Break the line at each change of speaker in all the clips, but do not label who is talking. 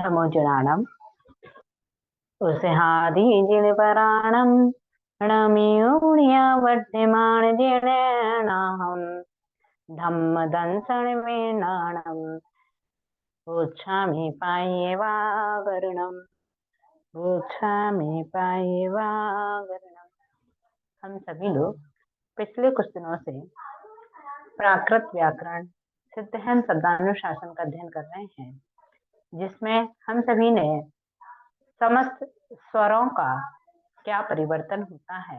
समुजराणम उस्हादि जिणपराणम णमियुण्या वर्धमान जिणेनाहम धम्म दंसन वेणाणम उच्छामि पायेवागरणम उच्छामि पायेवागरणम। हम सभी लोग पिछले कुछ दिनों से प्राकृत व्याकरण सिद्धहस्त शब्दानुशासन का अध्ययन कर रहे हैं, जिसमें हम सभी ने समस्त स्वरों का क्या परिवर्तन होता है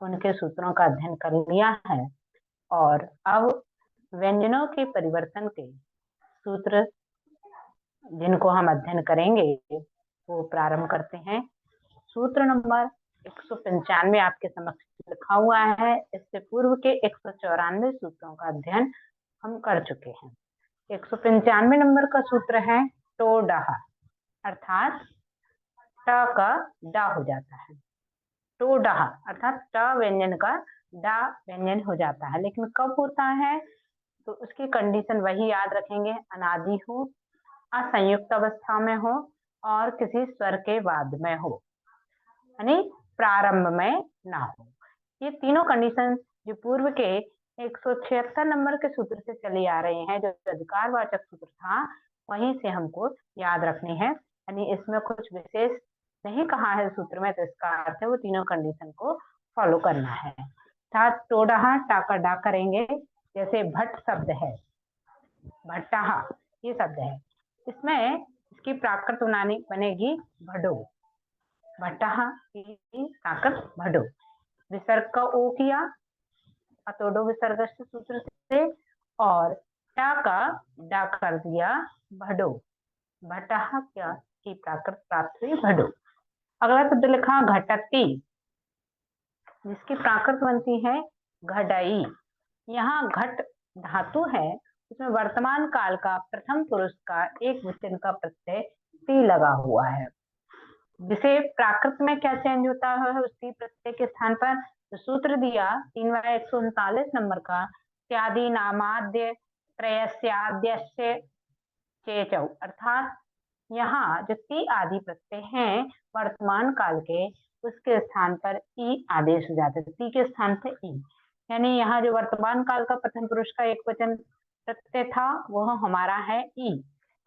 उनके सूत्रों का अध्ययन कर लिया है। और अब व्यंजनों के परिवर्तन के सूत्र जिनको हम अध्ययन करेंगे वो प्रारंभ करते हैं। सूत्र नंबर 195 आपके समक्ष लिखा हुआ है। इससे पूर्व के 194 सूत्रों का अध्ययन हम कर चुके हैं। 195 नंबर का सूत्र है टो डहा, अर्थात ट का डा हो जाता है। टो डहा अर्थात ट व्यंजन का डा व्यंजन हो जाता है, लेकिन कब होता है तो उसकी कंडीशन वही याद रखेंगे, अनादि हो, असंयुक्त अवस्था में हो और किसी स्वर के बाद में हो, यानी प्रारंभ में ना हो। ये तीनों कंडीशन जो पूर्व के 176 नंबर के सूत्र से चली आ रही हैं, जो अधिकारवाचक सूत्र था, वहीं से हमको याद रखनी है। यानी इसमें कुछ विशेष नहीं कहा है सूत्र में, तो इसका अर्थ है वो तीनों कंडीशन को फॉलो करना है। टोडहा टाका डा करेंगे। जैसे भट्ट शब्द है, भट्टाहा ये शब्द है, इसमें इसकी प्राकृत बनेगी भडो, भट्टाहा की प्राकृत भडो। विसर्ग का ओ किया अतोडो विसर्ग सूत्र से, और टा का डा कर दिया भडो, भट्टाहा क्या की प्राकृत प्राप्त हुई भडो। अगला शब्द लिखा घटती, जिसकी प्राकृत बनती है घड़ई। यहाँ घट धातु है, उसमें वर्तमान काल का प्रथम पुरुष का एक वचन का प्रत्यय टी लगा हुआ है, जिसे प्राकृत में क्या चेंज होता है उसकी प्रत्यय के स्थान पर। तो सूत्र दिया 3/139 नंबर का त्यादि नामाद्य त्रयस्याद्यस्य चेचौ, अर्थात यहाँ जो ती आदि प्रत्यय हैं वर्तमान काल के, उसके स्थान पर ई आदेश हो जाता है, ती के स्थान पर ई। यानी यहाँ जो वर्तमान काल का प्रथम पुरुष का एक वचन प्रत्यय था वह हमारा है ई।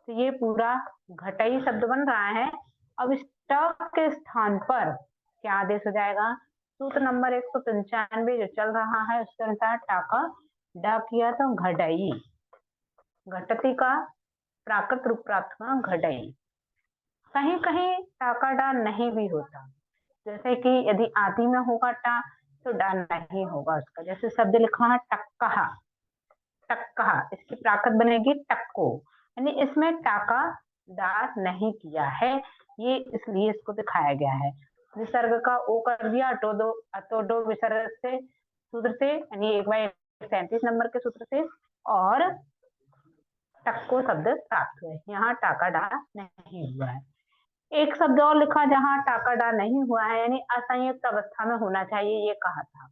तो ये पूरा घटई शब्द बन रहा है। अब इस ट के स्थान पर क्या आदेश हो जाएगा, सूत्र नंबर 195 जो चल रहा है उसके अनुसार टा का डा किया तो घड़ई, घटती का प्राकृत रूप प्राप्त हुआ घड़ई। कहीं कहीं टा का डा नहीं भी होता, जैसे कि यदि आदि में होगा टा तो डा नहीं होगा उसका। जैसे शब्द लिखा है टक्कहा, टक्कहा इसकी प्राकृत बनेगी टक्को, यानी इसमें टा का डा नहीं किया है, ये इसलिए इसको दिखाया गया है। विसर्ग का ओ कर दिया अटोडो, अतोडो विसर्ग से सूत्र से, यानी 1/37 नंबर के सूत्र से, और टक्को शब्द प्राप्त हुए। यहाँ टाका डा नहीं हुआ है। एक शब्द और लिखा जहाँ टाका डा नहीं हुआ है, यानी असंयुक्त अवस्था में होना चाहिए ये कहा था।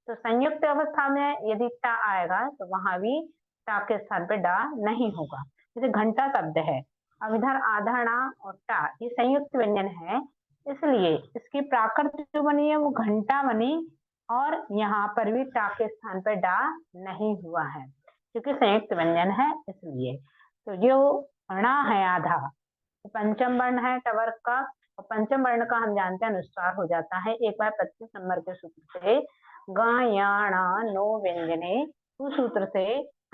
तो संयुक्त अवस्था में यदि टा आएगा तो वहां भी टा के स्थान पे डा नहीं होगा। जैसे घंटा शब्द है, अब इधर आधा णा और टा ये संयुक्त व्यंजन है, इसलिए इसकी प्राकृत जो बनी है वो घंटा बनी, और यहाँ पर भी टा के स्थान पर डा नहीं हुआ है क्योंकि संयुक्त व्यंजन है इसलिए। तो जो णा है आधा, तो पंचम वर्ण है टवर्ग का, और पंचम वर्ण का हम जानते हैं अनुस्वार हो जाता है 1/25 नंबर के सूत्र से, गायाणा नो व्यंजने, उस सूत्र से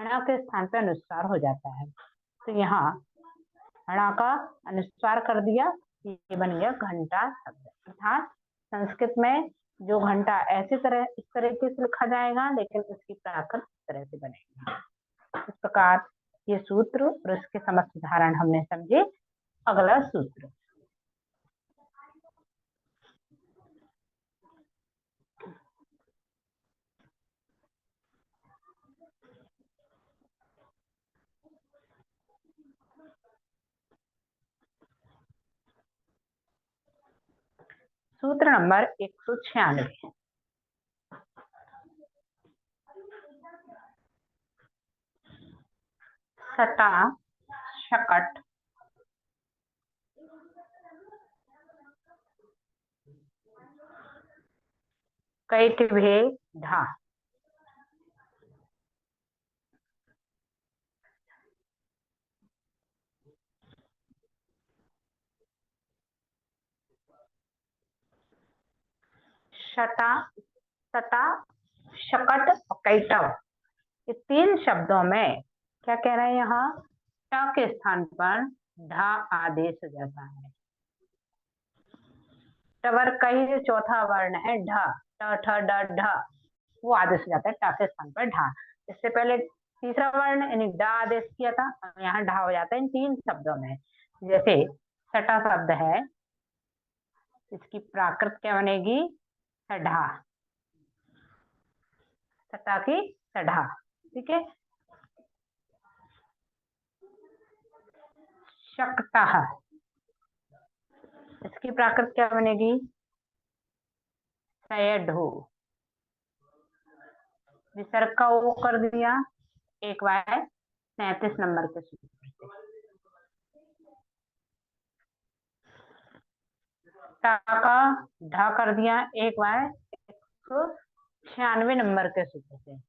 णा के स्थान पर अनुस्वार हो जाता है। तो यहाँ णा का अनुस्वार कर दिया, ये बन गया घंटा शब्द। अर्थात संस्कृत में जो घंटा ऐसे तरह इस तरीके से लिखा जाएगा, लेकिन उसकी प्राकृत इस तरह से बनेगी। इस प्रकार ये सूत्र और उसके समस्त उदाहरण हमने समझे। अगला सूत्र सूत्र नंबर 196, सटा शकट कैटभे ढा। शटा, सटा, शकट और कैटव, ये तीन शब्दों में क्या कह रहे हैं यहाँ, ट के स्थान पर ढा आदेश हो जाता है। टवर का ही जो चौथा वर्ण है ढ, ट ठ ड ढ, वो आदेश हो जाता है ट के स्थान पर ढा। इससे पहले तीसरा वर्ण यानी ड आदेश किया था, यहाँ ढा हो जाता है इन तीन शब्दों में। जैसे सटा शब्द है, इसकी प्राकृत क्या बनेगी, सढ़ा, सटा की सढ़ा। ठीक है। शकता, इसकी प्राकृत क्या बनेगी, सयढो, विसर्ग का वो कर दिया, एक वाय 37 नंबर के सूत्र से। टा का ढा कर दिया, एक वाय 196 नंबर के सूत्र से।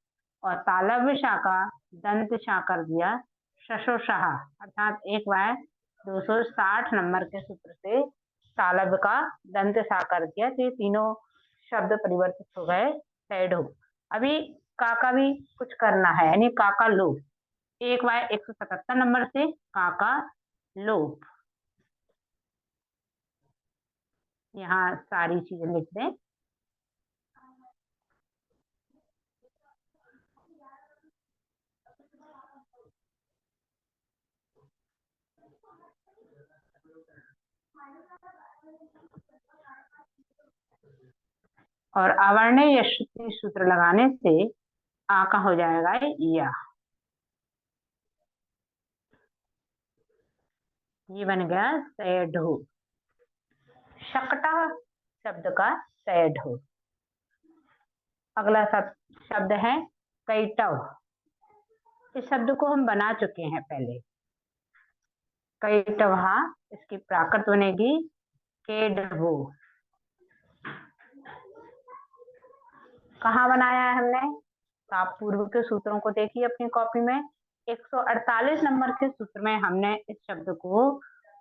और तालव्य शाखा दंत शाह कर दिया शशो शाह, अर्थात एक वाय 260 नंबर के सूत्र से तालव्य का दंत शाह कर दिया। तो ये तीनों शब्द परिवर्तित हो गए सैडो। अभी काका भी कुछ करना है, यानी काका लोप, एक वाय 177 नंबर से काका लोप। यहाँ सारी चीजें लिख दें। और अवर्णीय श्रुति सूत्र लगाने से आ का हो जाएगा या, ये बन गया सैढो, शकटा शब्द का सैढो। अगला शब्द है कैटव। इस शब्द को हम बना चुके हैं पहले, कैटवा, इसकी प्राकृत बनेगी केडवो। कहाँ बनाया है हमने, तो आप पूर्व के सूत्रों को देखिए अपनी कॉपी में, 148 नंबर के सूत्र में हमने इस शब्द को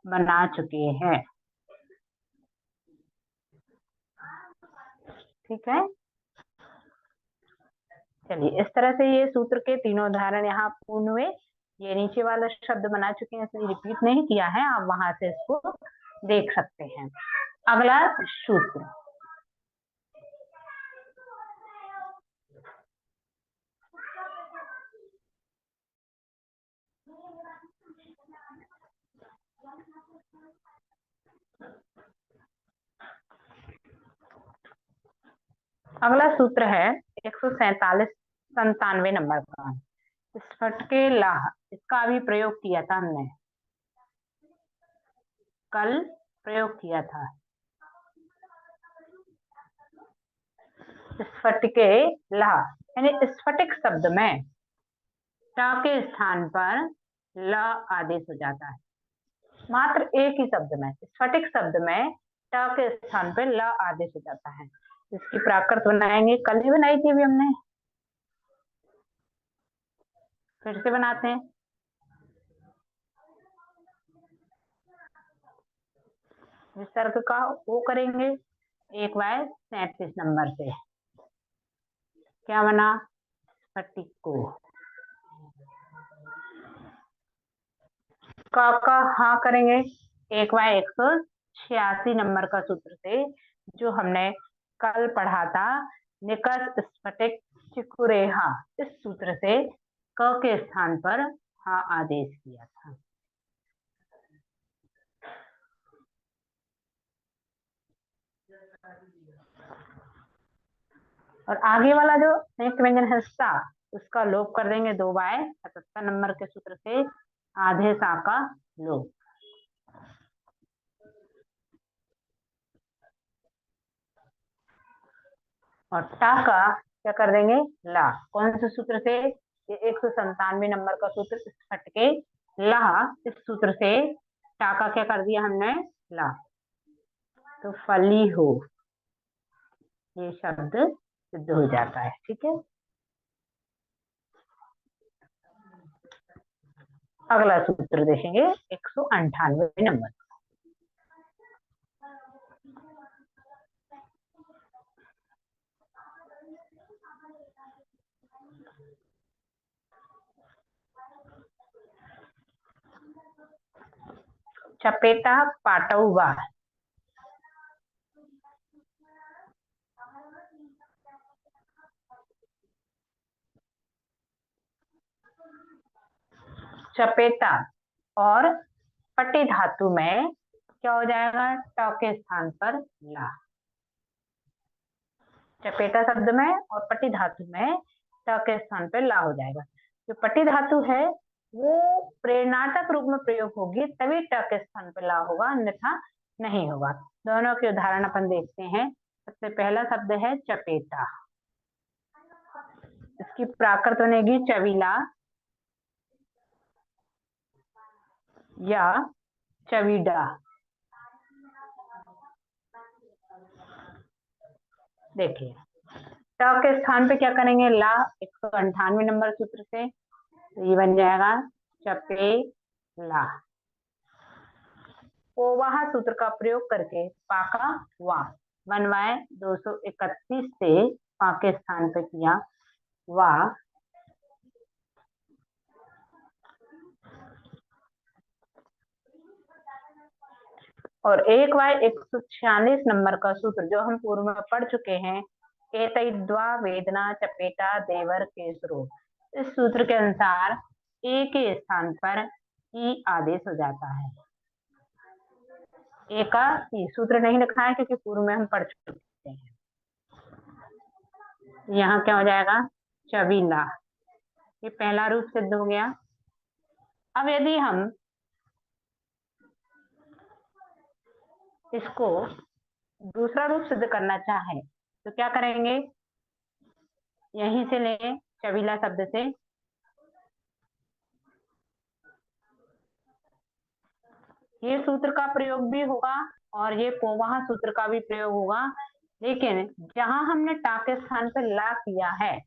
बना चुके हैं। ठीक है, चलिए इस तरह से ये सूत्र के तीनों उदाहरण यहाँ पूर्ण हुए। ये नीचे वाला शब्द बना चुके हैं, इसलिए रिपीट नहीं किया है, आप वहां से इसको देख सकते हैं। अगला सूत्र, अगला सूत्र है 197 नंबर का, स्फटके लाह। इसका अभी प्रयोग किया था हमने, कल प्रयोग किया था। स्फटिके लाह यानी स्फटिक शब्द में ट के स्थान पर ल आदेश हो जाता है। मात्र एक ही शब्द में, स्फटिक शब्द में ट के स्थान पर ल आदेश हो जाता है। इसकी प्राकृत बनाएंगे, कल ही बनाई थी अभी हमने, फिर से बनाते हैं। विसर्ग का वो करेंगे, एक वाय 37 नंबर से, क्या बना, स्फटिको। का हाँ करेंगे, एक वाय 186 नंबर का सूत्र से, जो हमने कल पढ़ा था, निकस स्फटिक चिकुरेहा, इस सूत्र से क के स्थान पर हा आदेश किया था। और आगे वाला जो संयुक्त व्यंजन है सा, उसका लोप कर देंगे 2 बाय 77 नंबर के सूत्र से, आधे सा का लोप। और टा का क्या कर देंगे, ला। कौन से सूत्र से, ये 197 नंबर का सूत्र स्फटके ला, इस सूत्र से टा का क्या कर दिया हमने, ला। तो फली हो, ये शब्द सिद्ध हो जाता है। ठीक है, अगला सूत्र देखेंगे 198 नंबर। चपेटा पाटौवा। चपेटा और पटी धातु में क्या हो जाएगा, ट के स्थान पर ला। चपेटा शब्द में और पटी धातु में ट के स्थान पर ला हो जाएगा। जो पटी धातु है वो प्रेरणार्थक रूप में प्रयोग होगी तभी ट के स्थान पर ला होगा, अन्यथा नहीं होगा। दोनों के उदाहरण अपन देखते हैं। सबसे पहला शब्द है चपेटा, इसकी प्राकृत बनेगी चवीला या चवीडा। देखिए ट के स्थान पे क्या करेंगे, ला। 198 नंबर सूत्र से तो ये बन जाएगा चपेला। पोवाह सूत्र का प्रयोग करके पाका वा बनवाए 231 से पा के स्थान पे किया वा। और 1/146 नंबर का सूत्र जो हम पूर्व में पढ़ चुके हैं, एतद्वा वेदना चपेटा देवर केसरो। इस सूत्र के अनुसार ए के स्थान पर ई आदेश हो जाता है। ए का ई सूत्र नहीं लिखा है क्योंकि पूर्व में हम पढ़ चुके हैं। यहाँ क्या हो जाएगा, चवीला। ये पहला रूप सिद्ध हो गया। अब यदि हम इसको दूसरा रूप सिद्ध करना चाहें तो क्या करेंगे, यहीं से लें चवीला शब्द से। ये सूत्र का प्रयोग भी होगा और ये पोवाह सूत्र का भी प्रयोग होगा, लेकिन जहां हमने टा के स्थान पर ला किया है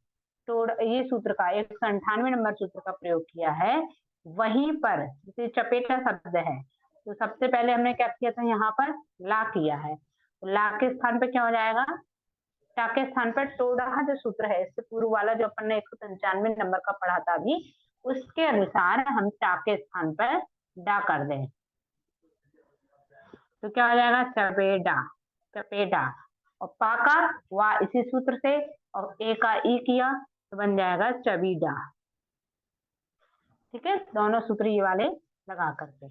तो ये सूत्र का 198 नंबर सूत्र का प्रयोग किया है, वहीं पर जैसे चपेटा शब्द है तो सबसे पहले हमने क्या किया था, यहाँ पर ला किया है। तो ला के स्थान पर क्या हो जाएगा, टा के स्थान पर टोडा जो सूत्र है, इससे पूर्व वाला जो अपन ने 195 नंबर का पढ़ा था अभी, उसके अनुसार हम टा के स्थान पर डा कर दें तो क्या हो जाएगा, चपेटा। चपेटा और पाका वा इसी सूत्र से और ए का ई किया तो बन जाएगा चवीडा। ठीक है, दोनों सूत्र ये वाले लगा करके।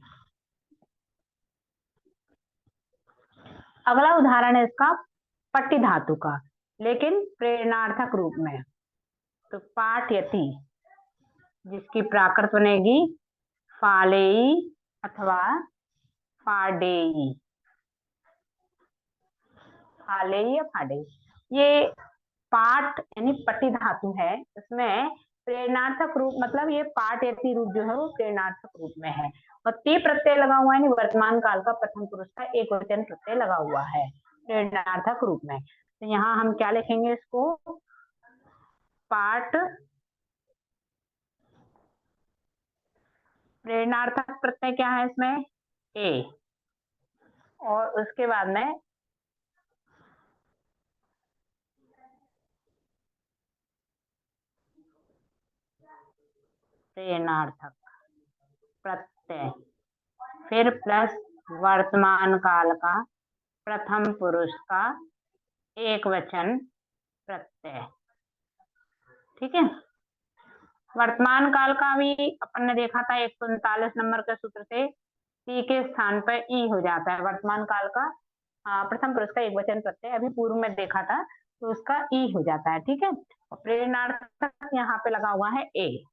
अगला उदाहरण है इसका पट्टी धातु का, लेकिन प्रेरणार्थक रूप में। तो पाठयति, जिसकी प्राकृत बनेगी फालेई अथवा फाडेई। फालेई या फाडेई, ये पाठ यानी पट्टी धातु है, इसमें प्रेरणार्थक रूप मतलब ये पाठ यति रूप जो है वो प्रेरणार्थक रूप में है और ते प्रत्यय लगा हुआ है, वर्तमान काल का प्रथम पुरुष का एक वचन प्रत्यय लगा हुआ है प्रेरणार्थक रूप में। तो यहाँ हम क्या लिखेंगे इसको, पाठ प्रेरणार्थक प्रत्यय क्या है इसमें, ए, और उसके बाद में प्रेरणार्थक प्रत्यय, फिर प्लस वर्तमान काल का प्रथम पुरुष का एक वचन प्रत्यय। ठीक है, वर्तमान काल का भी अपन ने देखा था 139 नंबर के सूत्र से सी के स्थान पर ई हो जाता है वर्तमान काल का प्रथम पुरुष का एक वचन प्रत्यय, अभी पूर्व में देखा था तो उसका ई हो जाता है। ठीक है, और प्रेरणार्थक यहाँ पे लगा हुआ है ए।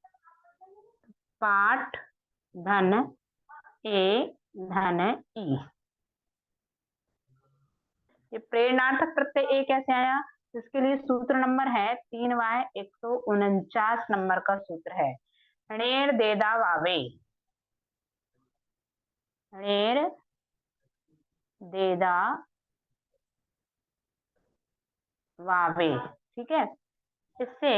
पाठ धन ए धन ई, ये प्रेरणार्थक प्रत्यय ए कैसे आया, इसके लिए सूत्र नंबर है 3/149 नंबर का सूत्र है, णेर देदा वावे। णेर देदा वावे ठीक है। इससे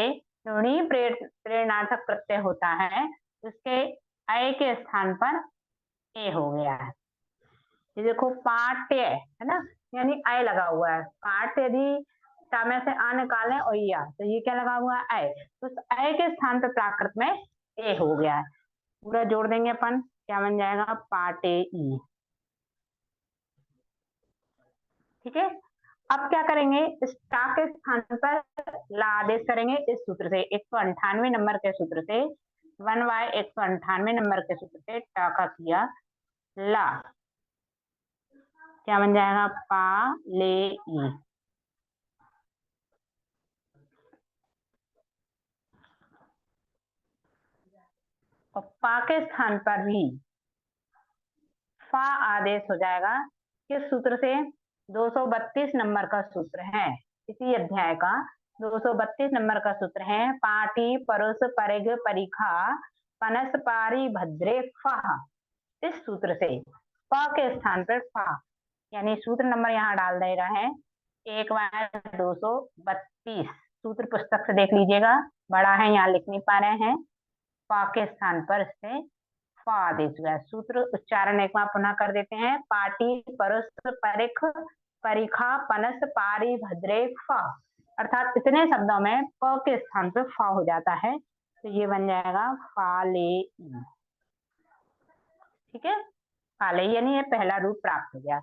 ऋणी प्रेरणार्थक प्रत्यय होता है, उसके अय के स्थान पर ए हो गया है। ये देखो पाट्य है ना, यानी अय लगा हुआ है। पाठ यदि टा में से आ निकालें और या, तो ये क्या लगा हुआ है, अय। तो उस अय के स्थान पर प्राकृत में ए हो गया है। पूरा जोड़ देंगे अपन, क्या बन जाएगा, पाटे ई। ठीक है। अब क्या करेंगे, इस टा के स्थान पर ला आदेश करेंगे इस सूत्र से, 198 नंबर के सूत्र से, 1y 198 नंबर के सूत्र से टा का किया ला, क्या बन जाएगा, पा ले ई। और पा के स्थान पर भी फा आदेश हो जाएगा। किस सूत्र से, 232 नंबर का सूत्र है, इसी अध्याय का 232 नंबर का सूत्र है, पाटी परुष परिग परिखा पनस पारी भद्रे फा। इस सूत्र से प के स्थान पर फा, यानी सूत्र नंबर यहाँ डाल दे रहा है 1/232। सूत्र पुस्तक से देख लीजिएगा, बड़ा है, यहाँ लिख नहीं पा रहे हैं। पा के स्थान पर इससे फा आदेश हुआ है। सूत्र उच्चारण एक बार पुनः कर देते हैं, पाटी परुष परिख परिखा पनस पारी भद्रे फा। अर्थात इतने शब्दों में प के स्थान पर फा हो जाता है, तो ये बन जाएगा फाले। ठीक है, फाले, यानी ये पहला रूप प्राप्त हो गया।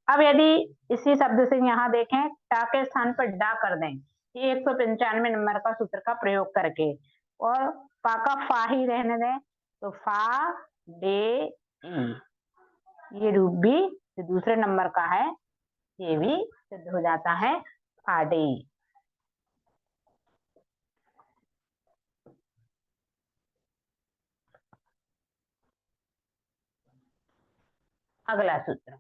अब यदि इसी शब्द से यहाँ देखें, टा के स्थान पर डा कर दें, ये 195 नंबर का सूत्र का प्रयोग करके, और पा का फा ही रहने दें, तो फा डे ई, ये रूप भी जो दूसरे नंबर का है, ये भी सिद्ध हो जाता है फाडे। अगला सूत्र,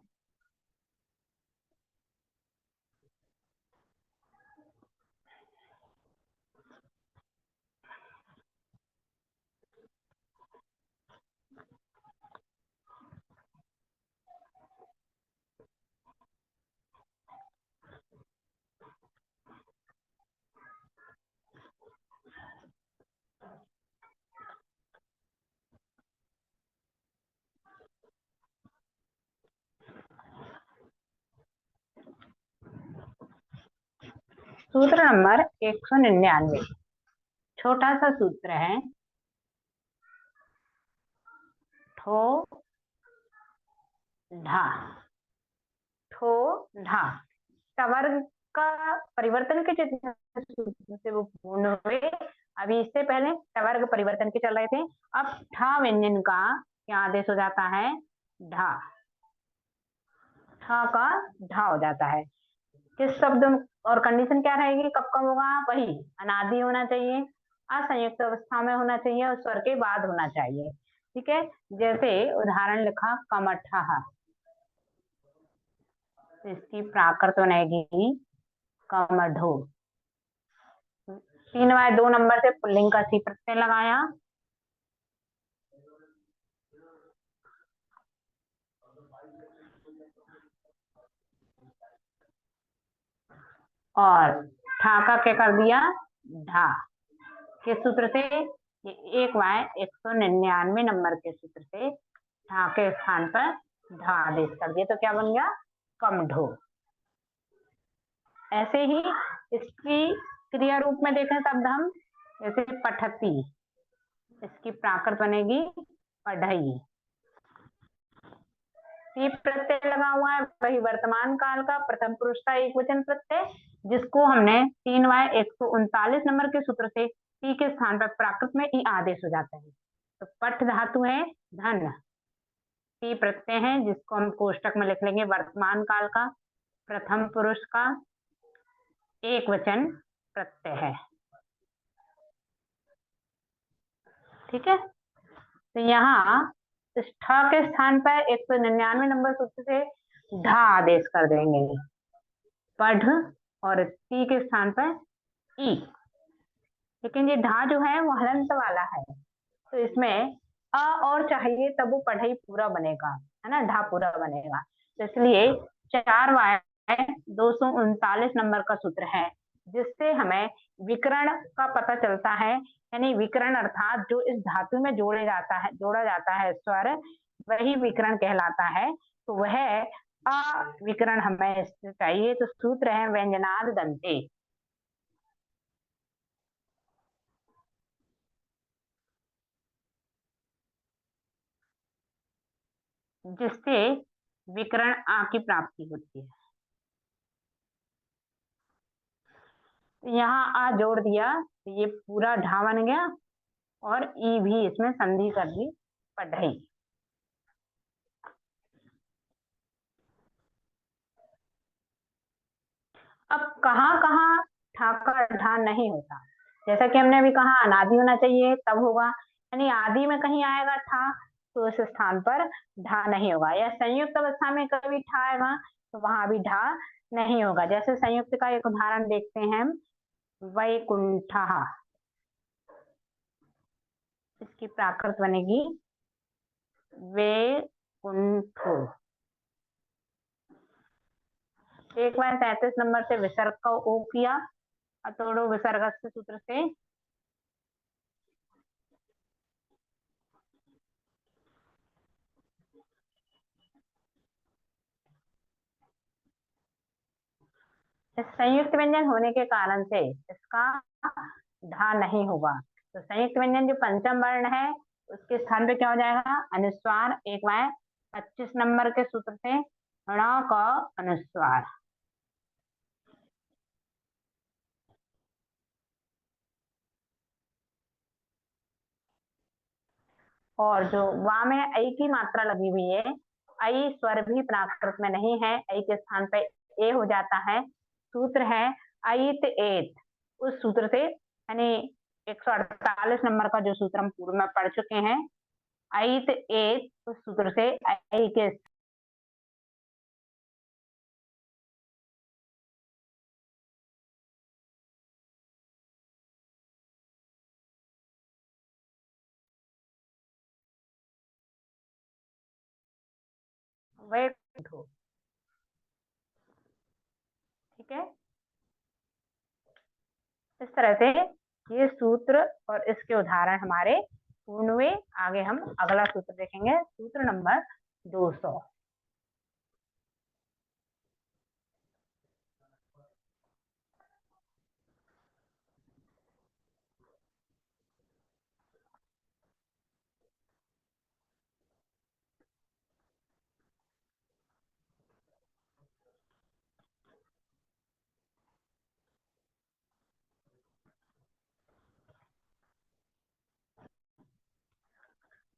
सूत्र नंबर 199, छोटा सा सूत्र है, ठो ढा, ठो ढा। टवर्ग का परिवर्तन के जितने सूत्र से वो पूर्ण हुए, अभी इससे पहले टवर्ग परिवर्तन के चल रहे थे। अब ठा व्यंजन का क्या आदेश हो जाता है, ढा, ठा का ढा हो जाता है। किस शब्द और कंडीशन क्या रहेगी, कब कब होगा, वही अनादि होना चाहिए, असंयुक्त अवस्था में होना चाहिए और स्वर के बाद होना चाहिए। ठीक है, जैसे उदाहरण लिखा कमठा, तो इसकी प्राकृत बनेगी कमढो। 3/2 नंबर से पुल्लिंग का सी प्रत्यय लगाया, और ठा का क्या कर दिया, ढा। किस सूत्र से, ये 1/199 नंबर के सूत्र से ढा के स्थान पर ढा आदेश कर दिया, तो क्या बन गया, कमढो। ऐसे ही इसकी क्रिया रूप में देखें शब्द हम, जैसे पठती, इसकी प्राकृत बनेगी पढ़ई। टी प्रत्यय लगा हुआ है, वही वर्तमान काल का प्रथम पुरुष का एक वचन प्रत्यय, जिसको हमने 3/139 नंबर के सूत्र से टी के स्थान पर प्राकृत में ई आदेश हो जाता है। तो पठ धातु है धन, टी प्रत्यय है, जिसको हम कोष्टक में लिख लेंगे वर्तमान काल का प्रथम पुरुष का एक वचन प्रत्यय है। ठीक है, तो यहाँ इस ठ के स्थान पर 199 नंबर सूत्र से ढा आदेश कर देंगे, पढ़, और टी के स्थान पर ई। लेकिन ये ढा जो है वो हलंत वाला है, तो इसमें अ और चाहिए तब वो पढ़ाई पूरा बनेगा, है ना, ढा पूरा बनेगा। तो इसलिए 4/239 नंबर का सूत्र है, जिससे हमें विकर्ण का पता चलता है, यानी विकर्ण अर्थात जो इस धातु में जोड़ा जाता है स्वर, वही विकर्ण कहलाता है। तो वह अविकर्ण हमें चाहिए। तो सूत्र है व्यंजनाद दंते। जिससे विकर्ण आ की प्राप्ति होती है। तो यहाँ आ जोड़ दिया तो ये पूरा ढा बन गया, और ई भी इसमें संधि कर दी, पढ़ई। अब कहाँ कहाँ ठा का ढा नहीं होता, जैसा कि हमने अभी कहा अनादि होना चाहिए तब होगा, यानी आदि में कहीं आएगा ठा तो उस स्थान पर ढा नहीं होगा, या संयुक्त अवस्था में कभी ठा आएगा तो वहां भी ढा नहीं होगा। जैसे संयुक्त का एक उदाहरण देखते हैं, वैकुंठ। इसकी प्राकृत बनेगी वे कुंठो। एक बार 33 नंबर से विसर्ग का ओ किया, अतोड़ो विसर्ग सूत्र से। इस संयुक्त व्यंजन होने के कारण से इसका ढा नहीं होगा। तो संयुक्त व्यंजन जो पंचम वर्ण है उसके स्थान पे क्या हो जाएगा, अनुस्वार। एक बार 25 नंबर के सूत्र से ण का अनुस्वार। और जो वा में ऐ की मात्रा लगी हुई है, ऐ स्वर भी प्राकृत में नहीं है, ऐ के स्थान पे ए हो जाता है। सूत्र है ऐत एत। उस सूत्र से, यानी 148 नंबर का जो सूत्र हम पूर्व में पढ़ चुके हैं, ऐत एत, उस सूत्र से ऐ के वैकुंठो। ठीक है, इस तरह से ये सूत्र और इसके उदाहरण हमारे पूर्ण हुए। आगे हम अगला सूत्र देखेंगे, सूत्र नंबर 200।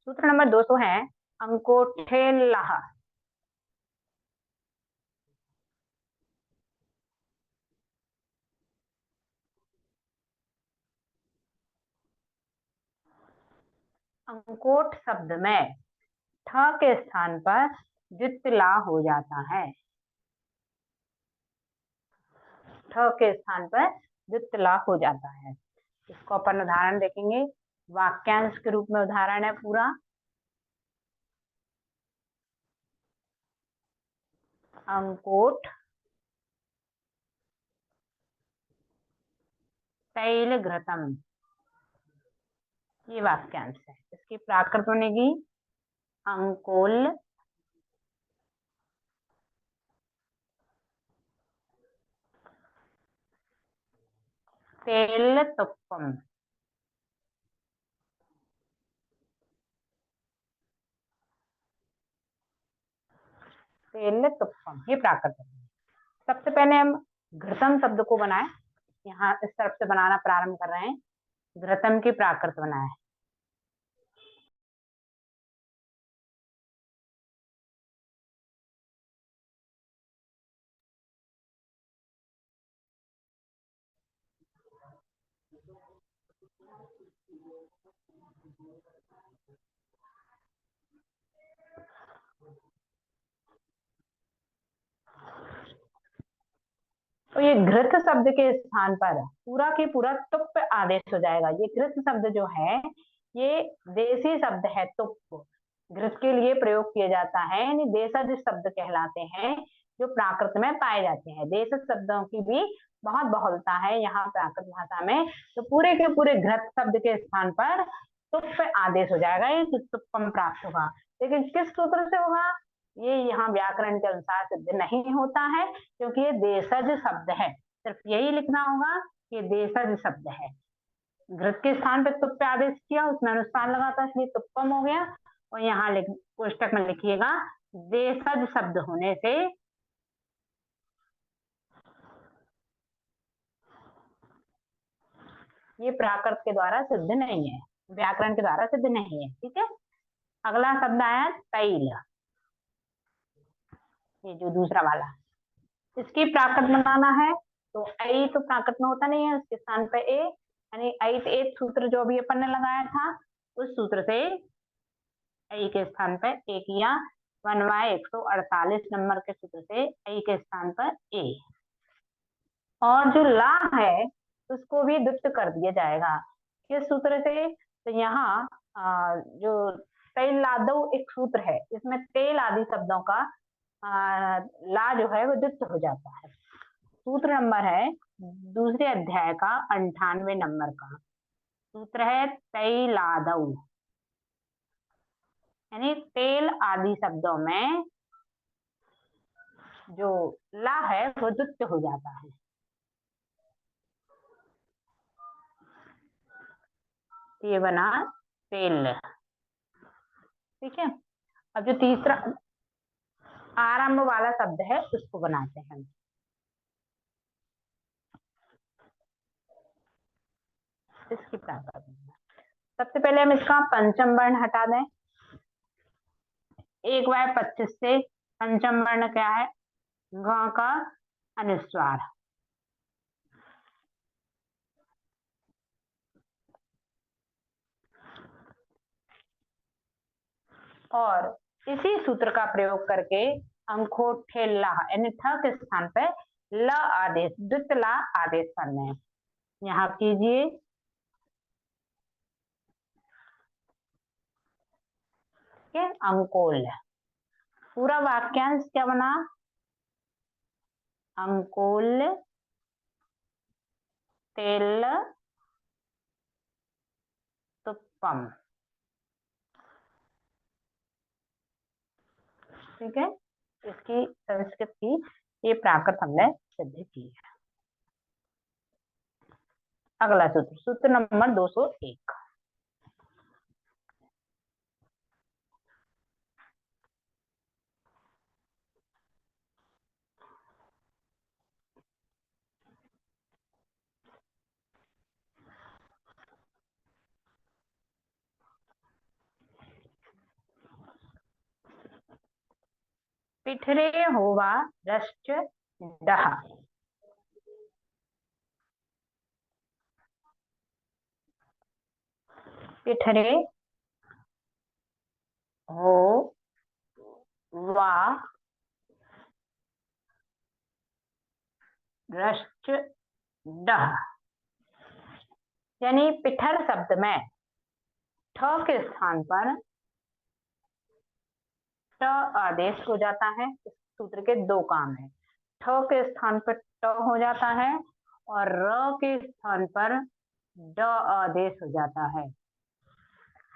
सूत्र नंबर 200 है अंकोठेलह। अंकोठ शब्द में ठ के स्थान पर जितला हो जाता है। ठ के स्थान पर जितला हो जाता है। इसको अपन उदाहरण देखेंगे, वाक्यांश के रूप में उदाहरण है पूरा। अंकोठ तैल घृतम, ये वाक्यांश है। इसकी प्राकृत बनेगी अंकोल तेल तुप्पम। तेल तुप्पम, ये प्राकृत है। सबसे पहले हम घृतम शब्द को बनाए, यहाँ इस तरफ से बनाना प्रारंभ कर रहे हैं। घृतम की प्राकृत बनाए। तो ये घृत शब्द के स्थान पर पूरा की पूरा तुप आदेश हो जाएगा। ये घृत शब्द जो है ये देसी शब्द है। तुप घृत के लिए प्रयोग किया जाता है, यानी देशज शब्द कहलाते हैं। जो प्राकृत में पाए जाते हैं। देशज शब्दों की भी बहुत बहुलता है यहाँ प्राकृत भाषा में। तो पूरे के पूरे घृत शब्द के स्थान पर तुप आदेश हो जाएगा, ये तुप्पम प्राप्त होगा। लेकिन किस सूत्र से होगा, ये यहाँ व्याकरण के अनुसार सिद्ध नहीं होता है, क्योंकि ये देशज शब्द है। सिर्फ यही लिखना होगा कि देशज शब्द है। घृत के स्थान पे तुप पे आदेश किया, उसमें अनुस्वार लगा था, इसलिए तुप्पम हो गया। और यहाँ पुस्तक में लिखिएगा देशज शब्द होने से ये प्राकृत के द्वारा सिद्ध नहीं है, व्याकरण के द्वारा सिद्ध नहीं है। ठीक है, अगला शब्द आया तैल। ये जो दूसरा वाला, इसकी प्राकृत बनाना है तो ऐ तो प्राकृत में होता नहीं है, उसके स्थान पे ए, यानी ऐ एक सूत्र जो अभी अपन ने लगाया था उस सूत्र से ऐ के स्थान पर ए किया। 1/148 नंबर के सूत्र से ऐ के स्थान पर ए। और जो ला है उसको भी द्वित्व कर दिया जाएगा। किस सूत्र से, तो यहाँ जो तेल लादो एक सूत्र है, इसमें तेल आदि शब्दों का ला जो है वो द्वित्व हो जाता है। सूत्र नंबर है दूसरे अध्याय का 98 नंबर का सूत्र है तैलादौ, यानी तेल आदि शब्दों में जो ला है वो द्वित्व हो जाता है। ये बना तेल। ठीक है, अब जो तीसरा आरंभ वाला शब्द है उसको बनाते हैं। इसकी प्राकृत सबसे पहले हम इसका पंचम वर्ण हटा दें। 1/25 से पंचम वर्ण क्या है, ग का अनुस्वार। और इसी सूत्र का प्रयोग करके अंको ठेला यानी ठ के स्थान पे ल आदेश द्वित ला आदेश करने हैं। यहाँ कीजिए, अंकोल। पूरा वाक्यांश क्या बना, अंकोल तेल तुप्पम। ठीक है, इसकी संस्कृत की ये प्राकृत हमने सिद्ध की है। अगला सूत्र, सूत्र नंबर 201। पिठरे होवा रश्च डहा। पिठरे हो वा रश्च डह, यानी पिठर शब्द में ठ के स्थान पर ट आदेश हो जाता है। इस सूत्र के दो काम है, ठ के स्थान पर ट हो जाता है और र के स्थान पर ड आदेश हो जाता है।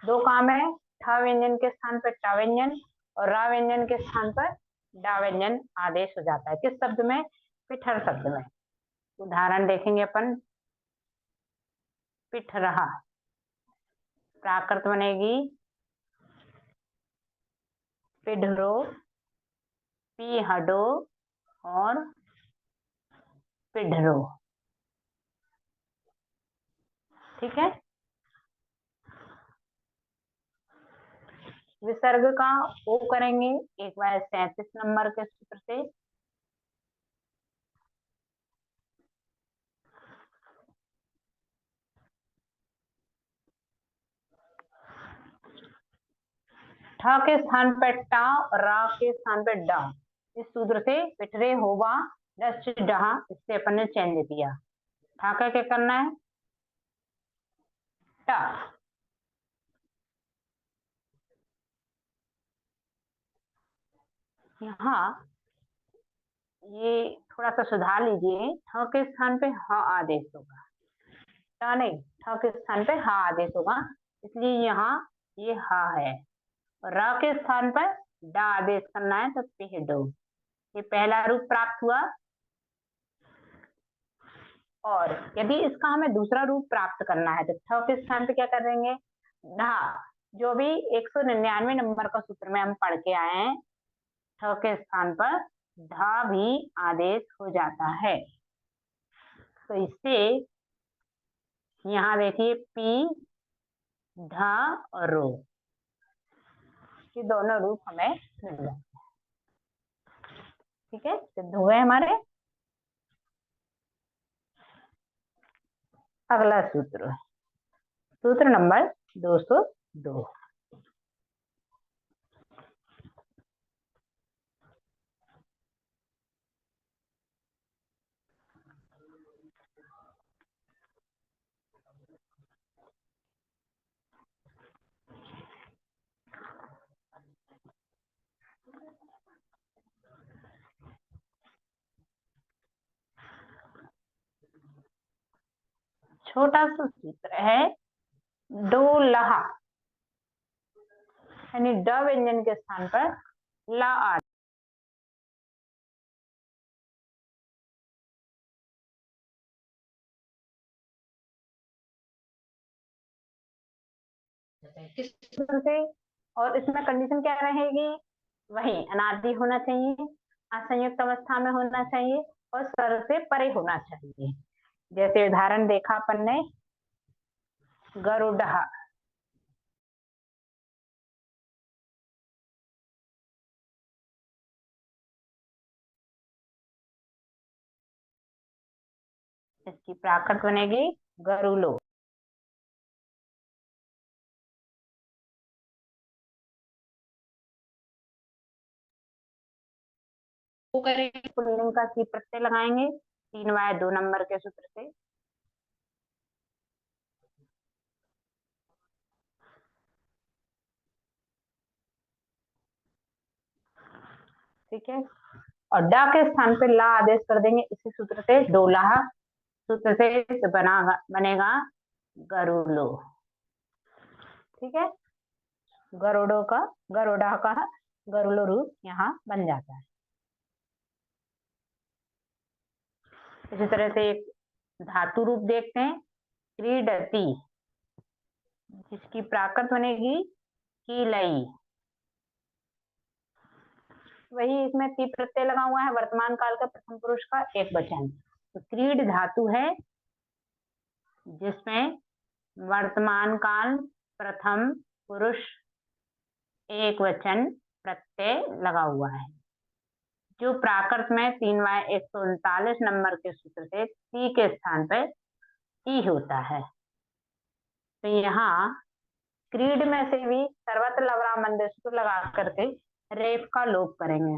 दो काम है, ठ व्यंजन के स्थान पर ट व्यंजन और रा व्यंजन के स्थान पर डा व्यंजन आदेश हो जाता है। किस शब्द में, पिठर शब्द में। उदाहरण देखेंगे अपन, पिठ रहा, प्राकृत बनेगी पिढरो, पीहडो और पिढरो। ठीक है, विसर्ग का ओ करेंगे 1/37 नंबर के सूत्र से। ठ के स्थान पर टा और रा के स्थान पर डा, इस सूत्र से पिठरे होवा डस्ट डहा, इससे अपन ने चेंज किया। ठा का क्या करना है, टा। यहाँ ये थोड़ा सा सुधार लीजिए, ठ के स्थान पे ह आदेश होगा, ट नहीं, ठ के स्थान पे ह आदेश होगा, इसलिए यहाँ ये ह है। और र के स्थान पर ड आदेश करना है, तो पेड़ो। ये पहला रूप प्राप्त हुआ। और यदि इसका हमें दूसरा रूप प्राप्त करना है, तो ठ के स्थान पे क्या करेंगे, ढा। जो भी 199 नंबर का सूत्र में हम पढ़ के आए हैं, ठ के स्थान पर धा भी आदेश हो जाता है। तो इससे यहाँ देखिए पी, धा और रो, ये दोनों रूप हमें मिल जाते हैं। ठीक है, सिद्ध हुए हमारे। अगला सूत्र, सूत्र नंबर 202। छोटा सा सूत्र है, डो लहा, यानी ड व्यंजन के स्थान पर ला आ। किस सूत्र से, और इसमें कंडीशन क्या रहेगी, वही अनादि होना चाहिए, असंयुक्त अवस्था में होना चाहिए, और स्वर से परे होना चाहिए। जैसे उदाहरण देखा अपन ने, गरुड़हा, इसकी प्राकृत बनेगी गरुलो। वो करेंगे, पुल्लिंग का सी प्रत्यय लगाएंगे 3 बाय 2 नंबर के सूत्र से। ठीक है, और डा के स्थान पे ला आदेश कर देंगे इसी सूत्र से, डोलाहा सूत्र से बनेगा गरुलो। ठीक है, गरुड़ो का, गरुड़ा का गरुलो रूप यहाँ बन जाता है। इसी तरह से एक धातु रूप देखते हैं, क्रीडति, जिसकी प्राकृत बनेगी कीलई। वही इसमें ती प्रत्यय लगा हुआ है, वर्तमान काल का प्रथम पुरुष का एक वचन। तो क्रीड धातु है जिसमें वर्तमान काल प्रथम पुरुष एक वचन प्रत्यय लगा हुआ है, जो प्राकृत में 3 बाय 139 नंबर के सूत्र से ती के स्थान पर ई होता है। तो यहाँ क्रीड में से भी सर्वत्र लवरा मंदस्सु लगा करके रेफ का लोप करेंगे।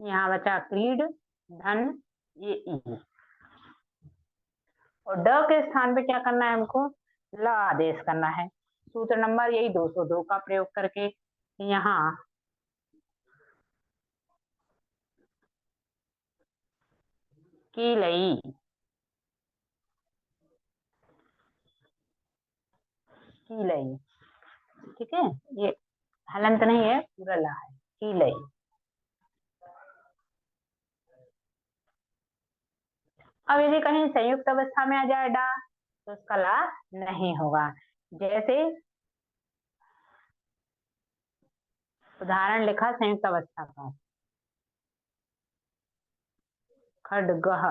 यहाँ बचा क्रीड, धन, ये ई। और ड के स्थान पे क्या करना है हमको, ल आदेश करना है, सूत्र नंबर यही 202 का प्रयोग करके। यहाँ कीलई, कीलई। ठीक है, ये हलंत नहीं है, पूरा ला है, कीलई। अब यदि कहीं संयुक्त अवस्था में आ जाए डा, तो उसका ला नहीं होगा। जैसे उदाहरण लिखा संयुक्त अवस्था का, खडगह,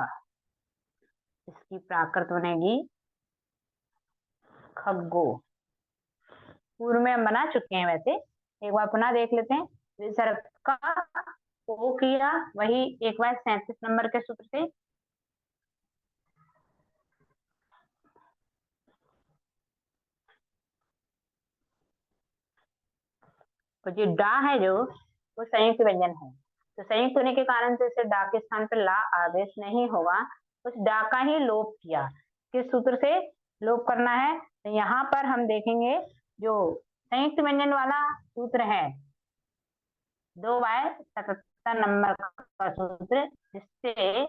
इसकी प्राकृत बनेगी खग्गो। पूर्व में हम बना चुके हैं, वैसे एक बार पुनः देख लेते हैं। विसर्ग का ओ किया, वही 1 बाय 37 नंबर के सूत्र से। और जो डा है जो, वो संयुक्त व्यंजन है, तो संयुक्त होने के कारण से इसे डा के स्थान पर ला आदेश नहीं होगा। उस डा का ही लोप किया, किस सूत्र से लोप करना है, तो यहाँ पर हम देखेंगे जो संयुक्त व्यंजन वाला सूत्र है 2/77 नंबर का सूत्र, जिससे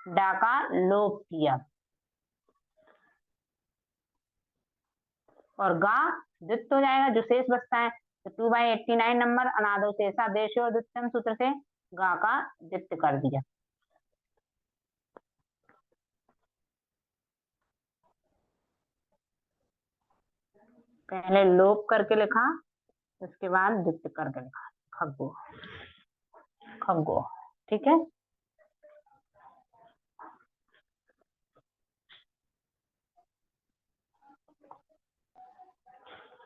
डा का लोप किया और गा द्वित्व हो जाएगा, जो शेष बचता है। तो 2/89 नंबर अनादो शेषा देशो और द्वितीयम सूत्र से गा का द्वित्व कर दिया। पहले लोप करके लिखा, उसके बाद द्वित्व करके लिखा, खग्गो खग्गो। ठीक है,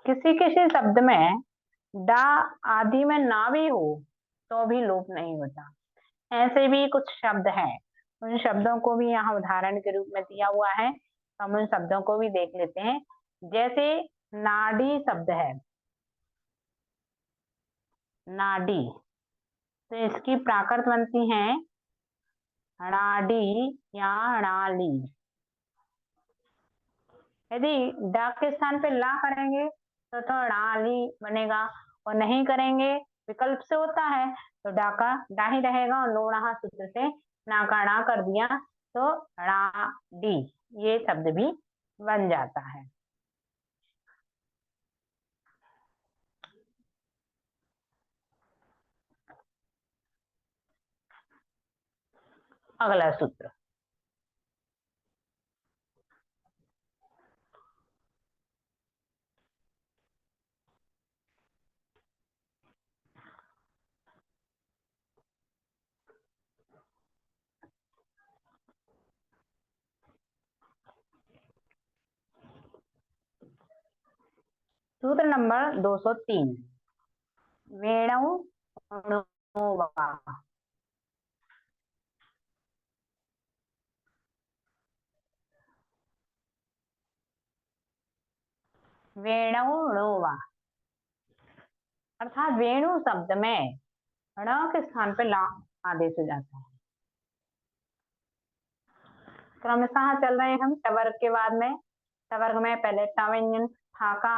किसी किसी शब्द में डा आदि में ना भी हो तो भी लोप नहीं होता। ऐसे भी कुछ शब्द हैं, उन शब्दों को भी यहाँ उदाहरण के रूप में दिया हुआ है, हम उन शब्दों को भी देख लेते हैं। जैसे नाडी शब्द है, नाडी, तो इसकी प्राकृत बनती है नाडी या नाली। यदि डा के स्थान पे ला करेंगे तो नाली बनेगा, और नहीं करेंगे विकल्प से होता है तो डा का डा ही रहेगा, और लोढ़ा सूत्र से ना का ना कर दिया तो डी, ये शब्द भी बन जाता है। अगला सूत्र, सूत्र नंबर 203, वेणु वा, वेणुवा, अर्थात वेणु शब्द में ण के स्थान पे ला आदेश हो जाता है। क्रमशः चल रहे हम टवर्ग के बाद में, टवर्ग में पहले टा व्यंजन ठा का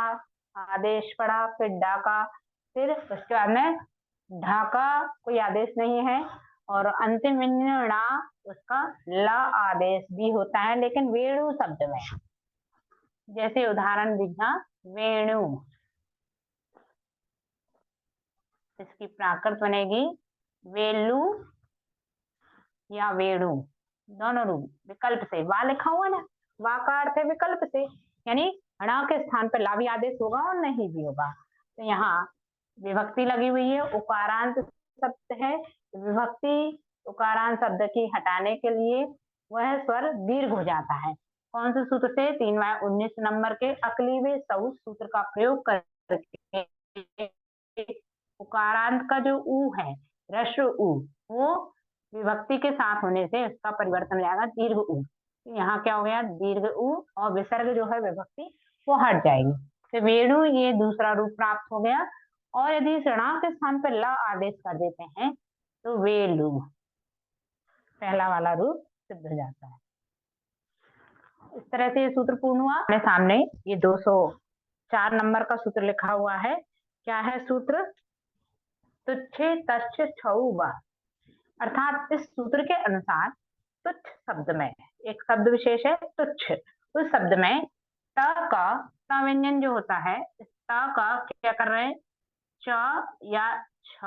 आदेश पड़ा, फिर डा का, फिर उसके बाद में ढा का कोई आदेश नहीं है, और अंतिम व्यंजन णा, उसका ला आदेश भी होता है, लेकिन वेणु शब्द में। जैसे उदाहरण दिखा, वेणु, इसकी प्राकृत बनेगी वेलु या वेणु, दोनों रूप विकल्प से। वा लिखा हुआ ना, वा का अर्थ है विकल्प से, यानी णा के स्थान पर ला भी आदेश होगा और नहीं भी होगा। तो यहाँ विभक्ति लगी हुई है, उकारांत शब्द है, विभक्ति उकारांत शब्द की हटाने के लिए वह स्वर दीर्घ हो जाता है। कौन से सूत्र से? 3/19 नंबर के अकलीबे सऊ सूत्र का प्रयोग करके उकारांत का जो ऊ है, रस्व ऊ, वो विभक्ति के साथ होने से उसका परिवर्तन हो जाएगा दीर्घ ऊ। यहाँ क्या हो गया? दीर्घ ऊ, और विसर्ग जो है विभक्ति वो हट जाएगी, तो वेणु ये दूसरा रूप प्राप्त हो गया। और यदि ऋणा के स्थान पर ला आदेश कर देते हैं तो वेलु, पहला वाला रूप सिद्ध हो जाता है। इस तरह से ये सूत्र पूर्ण हुआ। अपने सामने ये 204 नंबर का सूत्र लिखा हुआ है। क्या है सूत्र? तुच्छे तच्छ छऊ वा, अर्थात इस सूत्र के अनुसार तुच्छ शब्द में, एक शब्द विशेष है तुच्छ, उस शब्द में त का ता व्यंजन जो होता है, इस ता का क्या कर रहे हैं? च या छ,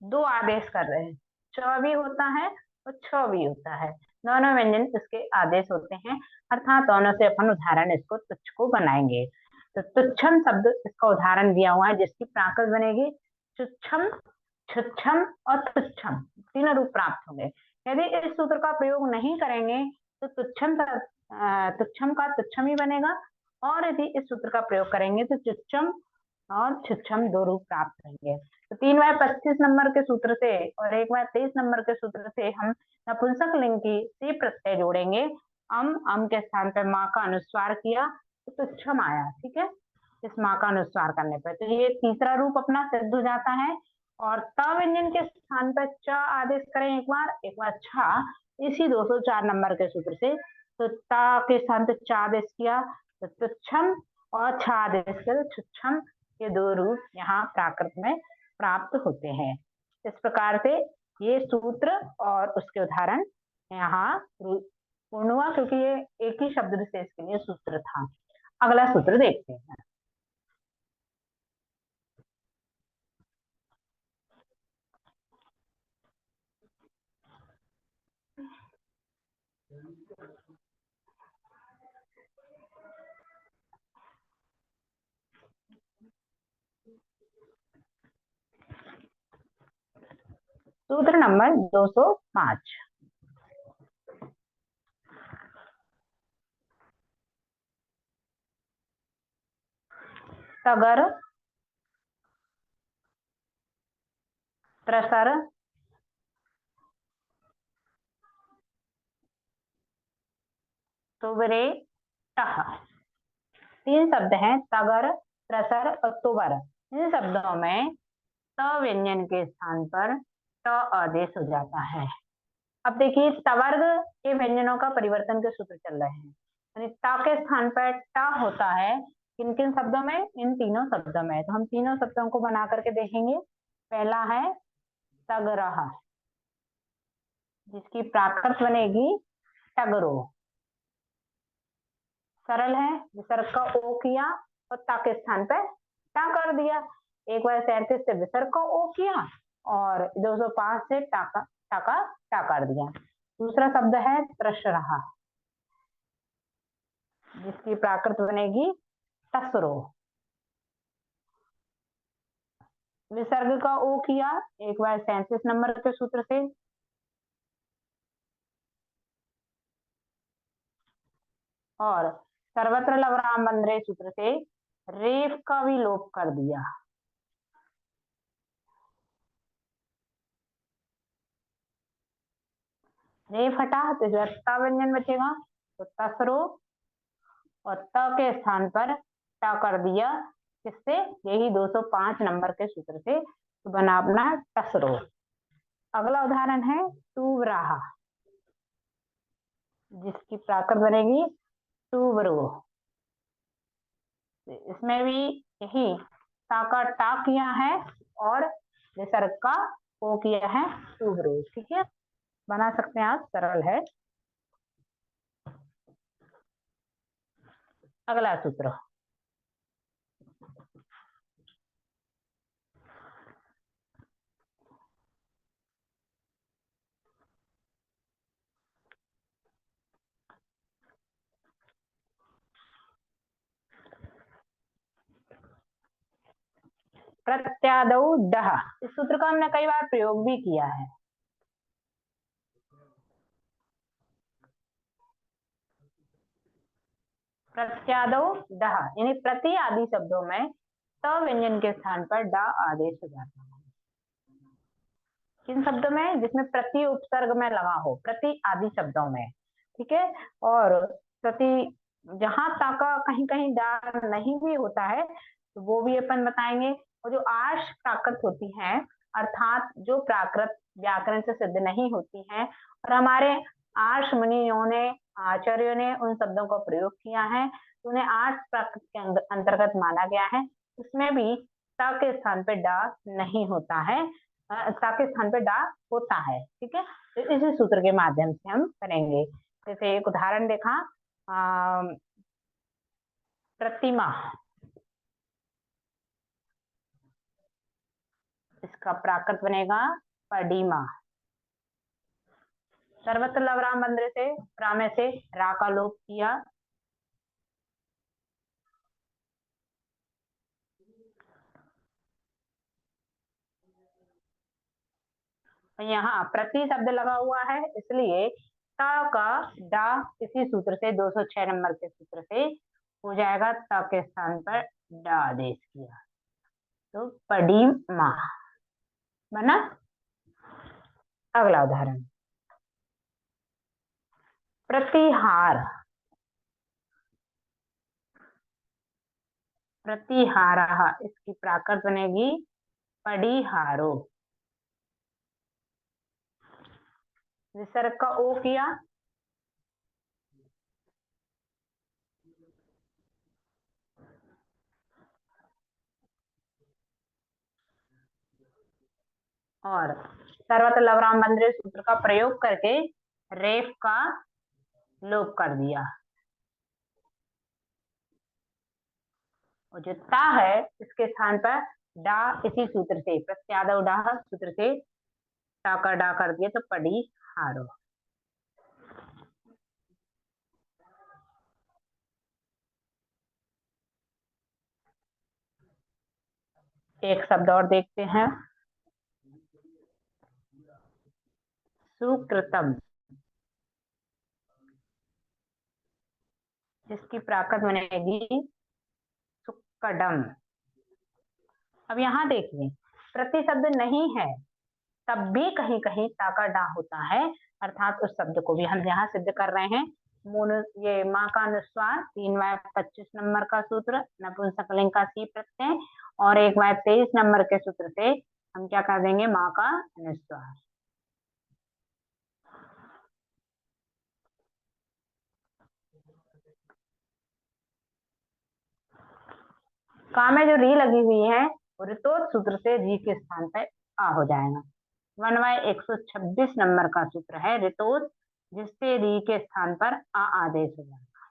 दो आदेश कर रहे हैं, च भी होता है और छ भी होता है, दोनों व्यंजन इसके आदेश होते हैं, अर्थात दोनों से अपन उदाहरण इसको तुच्छ को बनाएंगे। तो तुच्छम शब्द इसका उदाहरण दिया हुआ है, जिसकी प्राकृत बनेगी चुच्छम, छुच्छम और तुच्छम, तीनों रूप प्राप्त होंगे। यदि इस सूत्र का प्रयोग नहीं करेंगे तो तुच्छम का तुच्छम ही बनेगा, और यदि इस सूत्र का प्रयोग करेंगे तो चुच्छम और छुच्छम दो रूप प्राप्त होंगे। तो 3/25 नंबर के सूत्र से और 1/23 नंबर के सूत्र से हम नपुंसक लिंग की सी प्रत्यय जोड़ेंगे। अम के स्थान पर माँ का अनुस्वार किया तो तुच्छम आया, ठीक है, इस माँ का अनुस्वार करने पर, तो ये तीसरा रूप अपना सिद्ध हो जाता है। और त व्यंजन के स्थान पर च आदेश करें एक बार छ, इसी 204 नंबर के सूत्र से, तो ता के स्थान पर च आदेश किया तो तुच्छम, और छादस्कर छुच्छम, ये दो रूप यहाँ प्राकृत में प्राप्त होते हैं। इस प्रकार से ये सूत्र और उसके उदाहरण यहाँ पूर्ण हुआ, क्योंकि ये एक ही शब्द विशेष के लिए सूत्र था। अगला सूत्र देखते हैं। सूत्र नंबर 205। तगर, त्रसर, तुवरे, टह, तीन शब्द हैं, तगर, त्रसर और तुवर। इन शब्दों में त व्यंजन के स्थान पर ट आदेश हो जाता है। अब देखिए, तवर्ग के व्यंजनों का परिवर्तन के सूत्र चल रहे हैं, यानी ता के स्थान पर टा होता है किन किन शब्दों में, इन तीनों शब्दों में। तो हम तीनों शब्दों को बना करके देखेंगे। पहला है तगरह, जिसकी प्राकृत बनेगी टगरो। सरल है, विसर्ग का ओ किया और ता के स्थान पर टा कर दिया। एक बार 37 से विसर्ग का ओ किया और 205 से टा कर दिया। दूसरा शब्द है त्रशरहा, जिसकी प्राकृत बनेगी टसरो। विसर्ग का ओ किया एक बार 37 नंबर के सूत्र से, और सर्वत्र लवराम बंद्रे सूत्र से रेफ का भी लोप कर दिया। रेफ हटा तो जो ता व्यंजन बचेगा, तो तसरो, और त के स्थान पर टा कर दिया। किससे? यही 205 नंबर के सूत्र से, तो बना अपना टसरो। अगला उदाहरण है टूवराहा, जिसकी प्राकृत बनेगी टूवरो। इसमें भी यही ता का टा किया है और विसर्ग का ओ किया है, टूवरो। ठीक है, बना सकते हैं आप, सरल है। अगला सूत्र, प्रत्यादौ डह। इस सूत्र का हमने कई बार प्रयोग भी किया है। प्रत्यादौ डह, यानी प्रति आदि शब्दों में त व्यंजन के स्थान पर डा आदेश हो जाता है। किन शब्दों में? जिसमें प्रति उपसर्ग में लगा हो, प्रति आदि शब्दों में। ठीक है, और प्रति जहां ताका कहीं कहीं डा नहीं भी होता है, तो वो भी अपन बताएंगे। और जो आर्ष प्राकृत होती हैं, अर्थात जो प्राकृत व्याकरण से सिद्ध नहीं होती हैं, और हमारे आर्ष मुनियों ने, आचार्यों ने उन शब्दों का प्रयोग किया है, तो उन्हें आर्ष प्राकृत के अंतर्गत माना गया है। उसमें भी ता के स्थान पे डा नहीं होता है, ता के स्थान पे डा होता है। ठीक है, तो इसी सूत्र के माध्यम से हम करेंगे। जैसे एक उदाहरण देखा, प्रतिमा, इसका प्राकृत बनेगा पडीमा। सर्वत्र लवराम बंद्रे से, प्रामे से रा का लोप किया, यहाँ प्रति शब्द लगा हुआ है, इसलिए ता का डा इसी सूत्र से, 206 नंबर के सूत्र से हो जाएगा। ता के स्थान पर डा आदेश किया, तो पडीमा बना। अगला उदाहरण, प्रतिहार। प्रतिहारा, इसकी प्राकृत बनेगी पडिहारो। विसर्ग का ओ किया, और सर्वत्र लवराम बंद्रे सूत्र का प्रयोग करके रेफ का लोप कर दिया। और जो ता है इसके स्थान पर डा इसी सूत्र से प्रत्यादव डाह सूत्र से टा का डा कर दिया तो पड़ी हारो। एक शब्द और देखते हैं, सुकृतम, जिसकी प्राकृत बनेगी सुक्कडम। अब यहाँ देखिए प्रति शब्द नहीं है तब भी कहीं कहीं ताका डा होता है, अर्थात उस शब्द को भी हम यहाँ सिद्ध कर रहे हैं। ये माँ का अनुस्वार 3 वाय 25 नंबर का सूत्र नपुंसकलिंग का सी प्रत्यय और 1 वाय 23 नंबर के सूत्र से हम क्या कर देंगे, माँ का अनुस्वार। का में जो री लगी हुई है वो रितोष सूत्र से री के स्थान पर आ हो जाएगा। 1/126 नंबर का सूत्र है रितोष, जिससे री के स्थान पर आ आदेश हो जाएगा।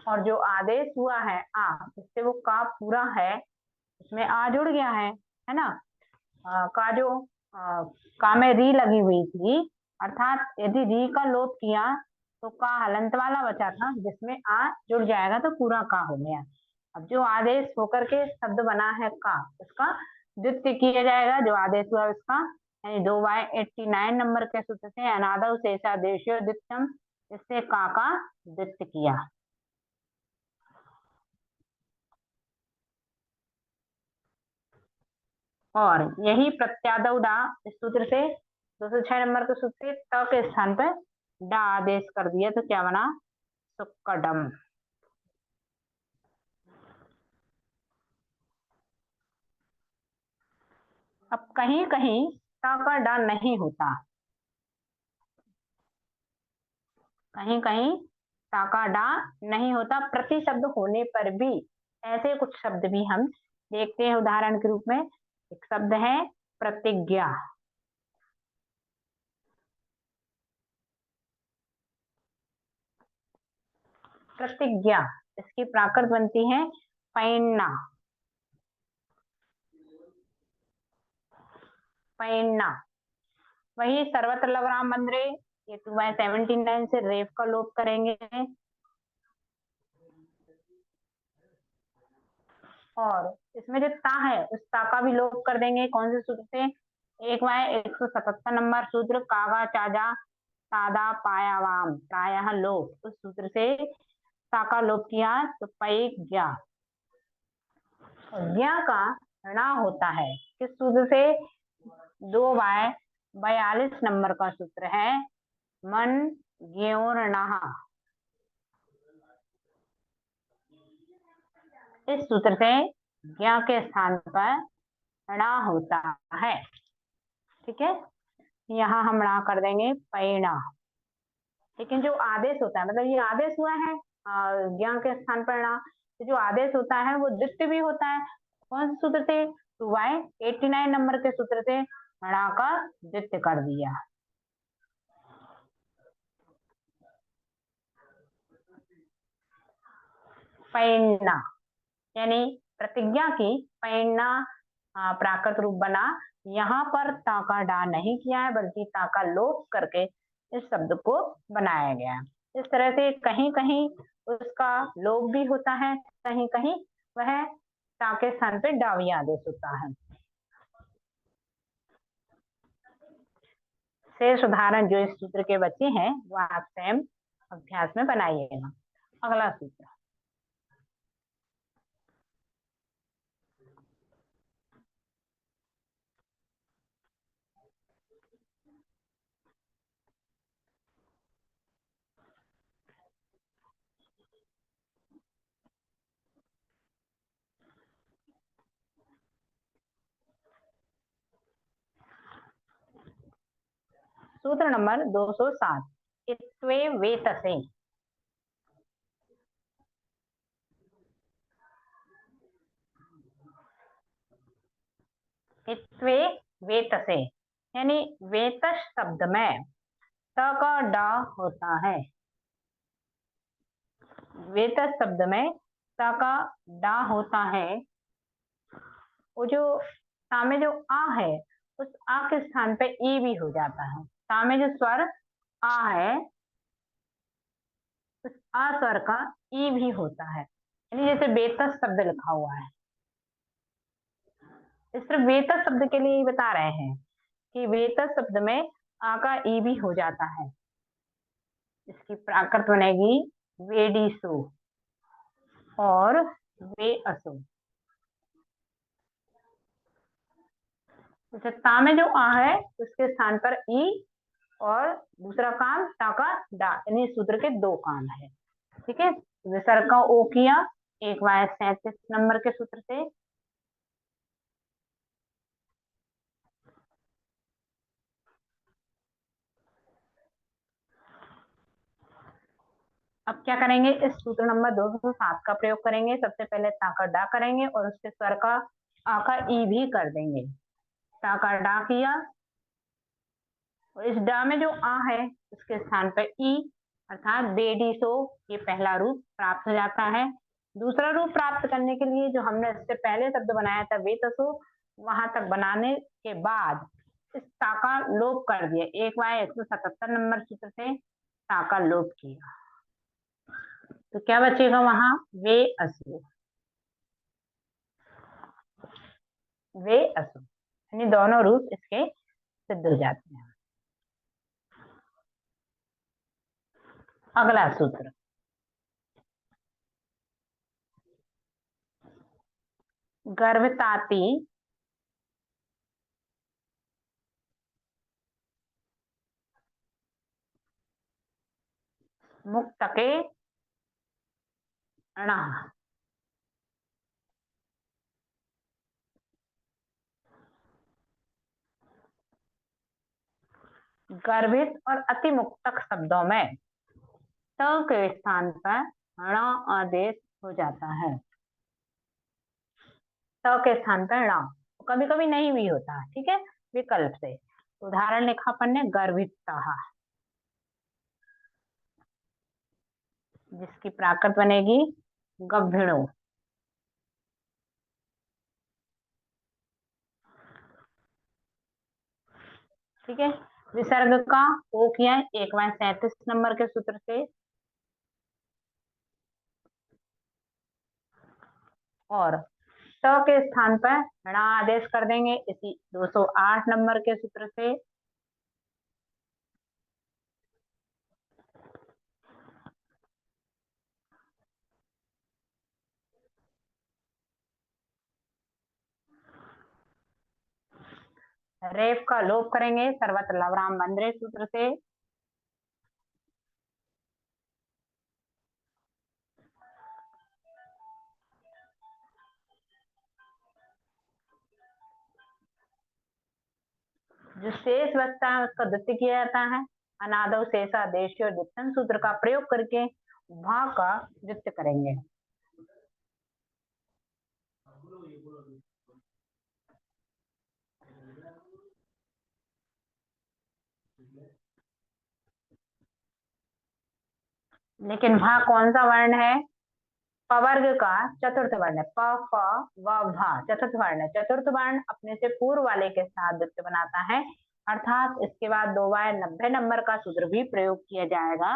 और जो आदेश हुआ है आ, जिससे वो का पूरा है उसमें आ जुड़ गया है ना। का जो का में री लगी हुई थी, अर्थात यदि री का लोप किया तो का हलंत वाला बचा था जिसमें आ जुड़ जाएगा तो पूरा का हो गया। अब जो आदेश होकर के शब्द बना है का, उसका द्वित्व किया जाएगा। जो आदेश हुआ उसका यानी 2/89 नंबर के सूत्र से अनादव शेषादेशो द्वित्वम, इससे का द्वित्व किया। और यही प्रत्यादव डा इस सूत्र से 206 नंबर के सूत्र से त के स्थान पर डा आदेश कर दिया तो क्या बना, सुक्कडम। अब कहीं कहीं ता का डा नहीं होता, कहीं कहीं ता का डा नहीं होता प्रति शब्द होने पर भी। ऐसे कुछ शब्द भी हम देखते हैं उदाहरण के रूप में। एक शब्द है प्रतिज्ञा, प्रतिज्ञा इसकी प्राकृत बनती है पैन्ना, पैन्ना। वही सर्वत्र लवराम बंद्रे ये 2/79 से रेफ का लोप करेंगे। और इसमें जो ता है उस ता का भी लोप कर देंगे, कौन से सूत्र से, 1/177 नंबर सूत्र कागा चाजा सादा पायावाम प्रायः लोप, उस सूत्र से ता का लोप किया तो पै ज्ञा। ज्ञा का णा होता है किस सूत्र से, 2/42 नंबर का सूत्र है मन ज्ञोर्णः, इस सूत्र से ज्ञा के स्थान पर णा होता है। ठीक है, यहाँ हम णा कर देंगे पैणा। लेकिन जो आदेश होता है, मतलब ये आदेश हुआ है ज्ञा के स्थान पर णा, तो जो आदेश होता है वो द्वित्व भी होता है। कौन से सूत्र से, 2/89 नंबर के सूत्र से णा का द्वित्व कर दिया। पैणा यानी प्रतिज्ञा की पैणा प्राकृत रूप बना। यहाँ पर ता का डा नहीं किया है बल्कि ता का लोप करके इस शब्द को बनाया गया। इस तरह से कहीं कहीं उसका लोप भी होता है, कहीं कहीं वह ता के स्थान पे डावी आदेश होता है। शेष उदाहरण जो इस सूत्र के बच्चे हैं वो आप स्वयं अभ्यास में बनाइएगा। अगला सूत्र, सूत्र नंबर 207, इत्वे वेतसे। इत्वे वेतसे, यानी वेतस शब्द में त का डा होता है। वेतस शब्द में त का डा होता है। वो जो ता में जो आ है, उस आ के स्थान पे ई भी हो जाता है। ता में जो स्वर आ है, उस आ स्वर का ई भी होता है। यानी जैसे वेतस शब्द लिखा हुआ है, इस तरह वेतस शब्द के लिए बता रहे हैं कि वेतस शब्द में आ का ई भी हो जाता है। इसकी प्राकृत बनेगी वेडिसो और वे असो। जैसे ता में जो आ है, उसके स्थान पर ई, और दूसरा काम ता का डा, यानी सूत्र के दो काम है। ठीक है, विसर्ग का ओ किया एक बार 37 नंबर के सूत्र से। अब क्या करेंगे, इस सूत्र नंबर 207 का प्रयोग करेंगे। सबसे पहले ता का डा करेंगे और उसके स्वर का आ का ई भी कर देंगे। ता का डा किया और इस डा में जो आ है, उसके स्थान पर ई, अर्थात बेडीसो, ये पहला रूप प्राप्त हो जाता है। दूसरा रूप प्राप्त करने के लिए जो हमने इससे पहले शब्द बनाया था वेतसो, वहां तक बनाने के बाद इस ता का लोप कर दिया। एक बार 177 नंबर सूत्र से ता का लोप किया, तो क्या बचेगा वहां, वे असु। वे असु, यानी दोनों रूप इसके सिद्ध हो जाते हैं। अगला सूत्र, गर्भताती मुक्तके ण। गर्भित और अतिमुक्तक शब्दों में त के स्थान पर ण आदेश हो जाता है। त के स्थान पर ण, कभी कभी नहीं भी होता, ठीक है, विकल्प से। उदाहरण लिखा अपन ने गर्भिता, जिसकी प्राकृत बनेगी गभीणो। ठीक है, विसर्ग का ओ किया एक बार 37 नंबर के सूत्र से, और त के स्थान पर ण आदेश कर देंगे इसी 208 नंबर के सूत्र से। रेफ का लोप करेंगे सर्वत्र लवराम बंद्रे सूत्र से। जो शेष बचता है उसका द्वितीय किया जाता है। अनादव शेषा देशी और द्वितम सूत्र का प्रयोग करके भा का द्वित्य करेंगे। लेकिन भा कौन सा वर्ण है, पवर्ग का चतुर्थ वर्ण है। प फ व भा चतुर्थ वर्ण है। चतुर्थ वर्ण अपने से पूर्व वाले के साथ द्वित्य बनाता है, अर्थात इसके बाद 2 बार 90 नंबर का सूत्र भी प्रयोग किया जाएगा,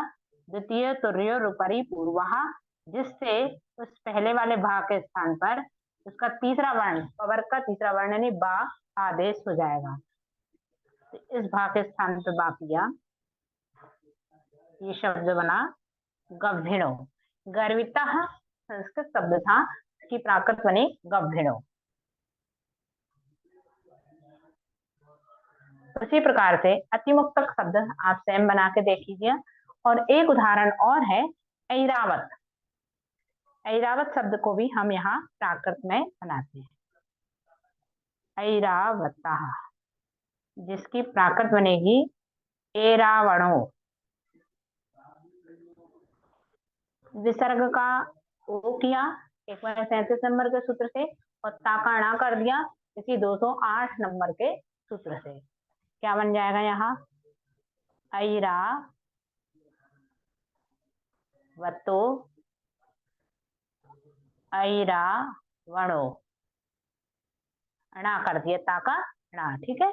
द्वितीय तुर्यो रूपरी पूर्वहा, जिससे उस पहले वाले भा के स्थान पर उसका तीसरा वर्ण, पवर्ग का तीसरा वर्ण यानी बा आदेश हो जाएगा। तो इस भा के स्थान पर बा किया, ये शब्द बना गभीणो। गर्विता संस्कृत शब्द था, इसकी प्राकृत बनी गभीणो। उसी प्रकार से अतिमुक्तक शब्द आप स्वयं बना के देख लीजिए। और एक उदाहरण और है ऐरावत। ऐरावत शब्द को भी हम यहाँ प्राकृत में बनाते हैं, ऐरावता, जिसकी प्राकृत बनेगी एरावणो। विसर्ग का ओ किया एक बार 37 नंबर के सूत्र से और ताकाणा कर दिया, इसी 208 नंबर के सूत्र से। क्या बन जाएगा यहाँ? ऐरा वतो ऐरा वणो, णा कर दिया ताका णा, ठीक है।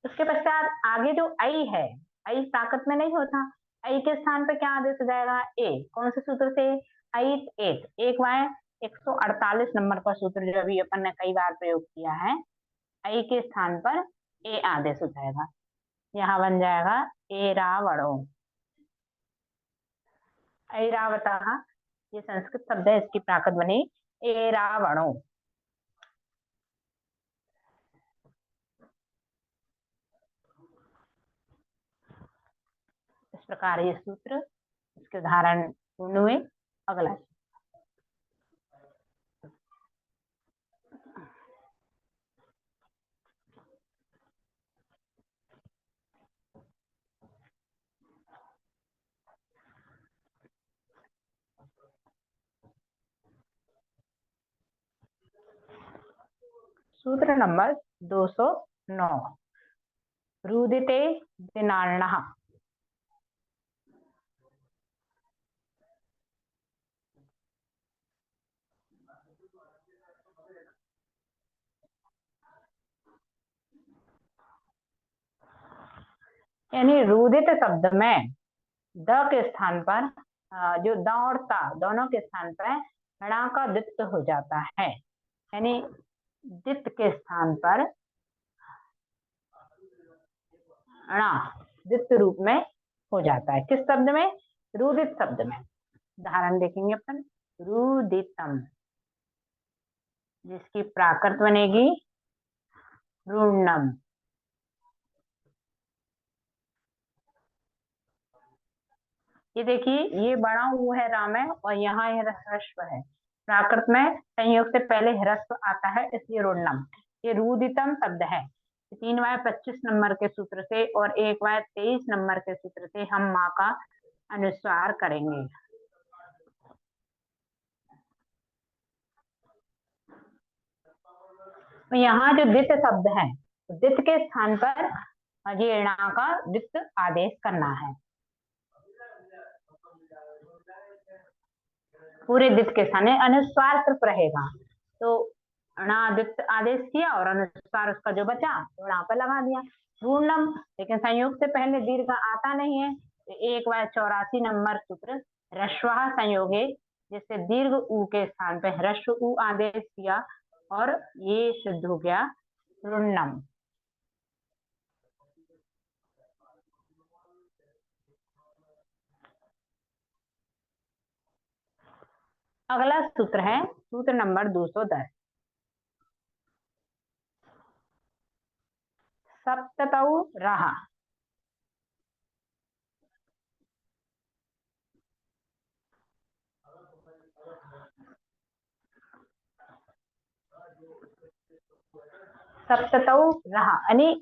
उसके पश्चात आगे जो ऐ है, ऐ ताकत में नहीं होता, ऐ के स्थान पे क्या आदेश हो जाएगा? ए। कौन से सूत्र से? ऐट एट, एक बाय 148 नंबर का सूत्र जो अभी अपन ने कई बार प्रयोग किया है, ऐ के स्थान पर ए आदेश हो जाएगा। यहाँ बन जाएगा एरावणो। ऐरावतः ये संस्कृत शब्द है, इसकी प्राकृत बनी एरावणो। इस प्रकार ये सूत्र, इसके उदाहरण पूर्ण हुए। अगला सूत्र नंबर 209, रुदिते दिनार्णः। यानी रुदित शब्द में द के स्थान पर जो द और ता दोनों के स्थान पर णा का द्वित्व हो जाता है। यानी द्वित्व के स्थान पर णा द्वित्व रूप में हो जाता है। किस शब्द में? रुदित शब्द में। उदाहरण देखेंगे अपन, रुदितम, जिसकी प्राकृत बनेगी रुणम। ये देखिए, ये बड़ा ऊ है राम है और यहाँ यह ह्रस्व है। प्राकृत में संयोग से पहले ह्रस्व आता है, इसलिए रुणम। ये रुदितम शब्द है। 3/25 नंबर के सूत्र से और 1/23 नंबर के सूत्र से हम माँ का अनुस्वार करेंगे। तो यहाँ जो द्वित शब्द है, द्वित के स्थान पर ये णा का द्वित आदेश करना है। पूरे द्वित के स्थान अनुस्वार सिर्फ रहेगा, तो णा द्वित आदेश किया और अनुस्वार उसका जो बचा तो णा पर लगा दिया, पूर्णम। लेकिन संयोग से पहले दीर्घ आता नहीं है, तो 1/84 नंबर सूत्र ह्रस्वः संयोगे, जिससे दीर्घ ऊ के स्थान पे ह्रस्व ऊ आदेश किया और ये सिद्ध हो गया रुन्नम। अगला सूत्र है सूत्र नंबर 210, सप्ततौ रहा। सप्ततौ रहा यानी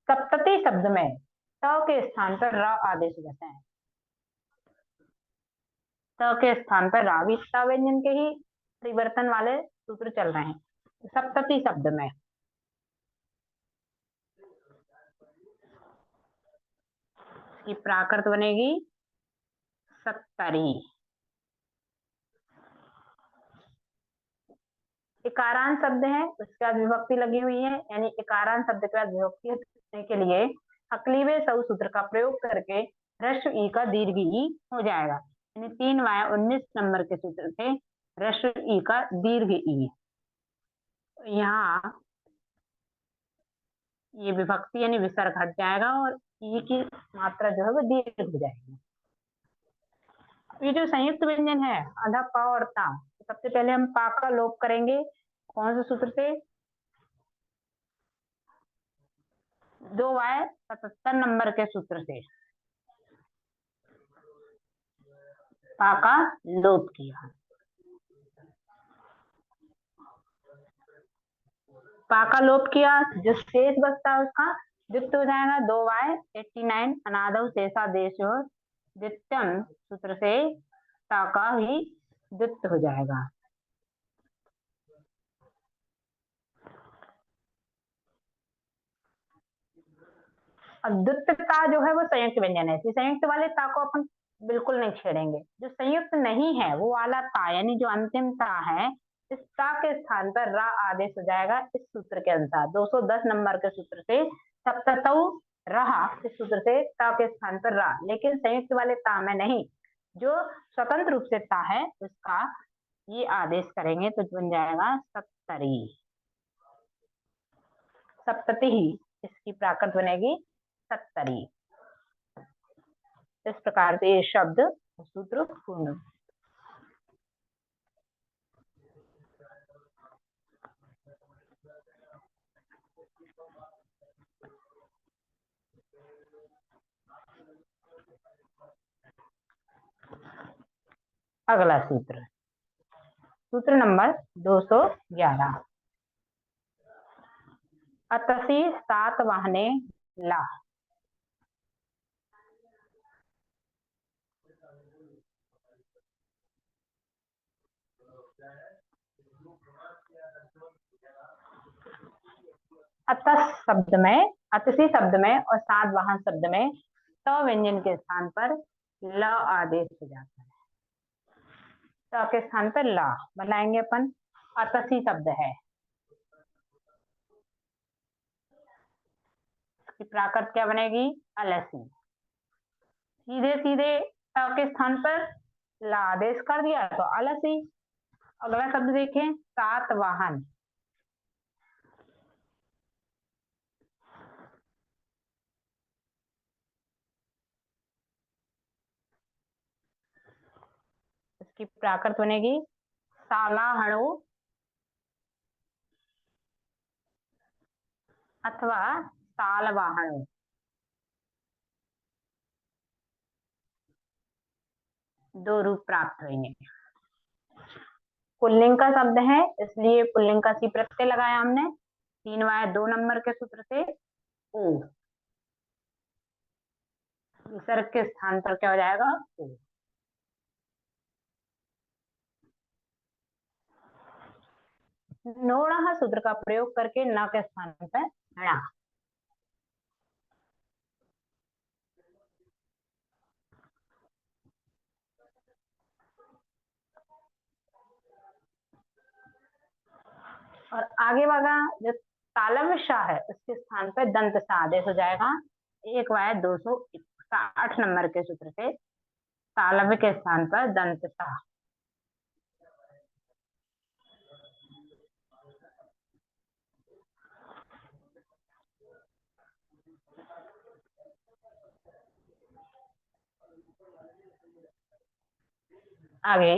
सप्तती शब्द में त के स्थान पर र आदेश हो जाते हैं। त के स्थान पर रावी ता व्यंजन के ही परिवर्तन वाले सूत्र चल रहे हैं सप्तती शब्द में। इसकी प्राकृत बनेगी सत्तरी। इकारांत शब्द है, उसके बाद विभक्ति लगी हुई है, यानी इकारांत शब्द के बाद विभक्ति करने के लिए अक्लीवे सौ सूत्र का प्रयोग करके ह्रस्व ई का दीर्घ ई हो जाएगा। यानी 3/19 नंबर के सूत्र से ह्रस्व ई का दीर्घ ई। यहाँ ये विभक्ति यानी विसर्ग हट जाएगा और ई की मात्रा जो है वो दीर्घ हो जाएगी। ये जो संयुक्त व्यंजन है अधा पा और ता, सबसे पहले हम पा का लोप करेंगे। कौन से सूत्र से? 2/77 नंबर के सूत्र से पा का लोप किया। पा का लोप किया, जो शेष बचता है उसका द्वित्व हो जाएगा 2/89 अनादव शेषा देशो द्वितीयम सूत्र से ता का ही द्वित्व हो जाएगा। अब द्वित्व ता जो है वो संयुक्त व्यंजन है, इसी संयुक्त वाले ता को अपन बिल्कुल नहीं छेड़ेंगे। जो संयुक्त नहीं है वो वाला ता यानी जो अंतिम ता है, इस ता के स्थान पर रा आदेश हो जाएगा इस सूत्र के अनुसार, 210 नंबर के सूत्र से। सप्ततौ रहा, इस सूत्र से ता के स्थान पर रा, लेकिन संयुक्त वाले ता में नहीं, जो स्वतंत्र रूप से ता है उसका ये आदेश करेंगे तो बन जाएगा सप्तरी। सप्तति ही इसकी प्राकृत बनेगी सत्तरी। इस प्रकार से ये शब्द सूत्र पूर्ण। अगला सूत्र, सूत्र नंबर 211। अतसी सात वाहने ला। अतस शब्द में, अतसी शब्द में और सात वाहन शब्द में त व्यंजन के स्थान पर ल आदेश हो जाता है। त के स्थान पर ला बनाएंगे अपन। अतसी शब्द है, इसकी प्राकृत क्या बनेगी? अलसी। सीधे सीधे त के स्थान पर ला आदेश कर दिया तो अलसी। अगला शब्द देखें, सात वाहन। इसकी प्राकृत बनेगी सालाहणो अथवा सालवाहणो। दो रूप प्राप्त होंगे। पुल्लिंग का शब्द है इसलिए पुल्लिंग का सी प्रत्यय लगाया हमने 3 2 नंबर के सूत्र से। ओ, विसर्ग के स्थान पर क्या हो जाएगा? ओ। नोणः सूत्र का प्रयोग करके न के स्थान पर णा। और आगे वाला जो तालव्य शाह है उसके स्थान पर दंत सा आदेश हो जाएगा 260 नंबर के सूत्र से। तालव्य के स्थान पर दंत सा। आगे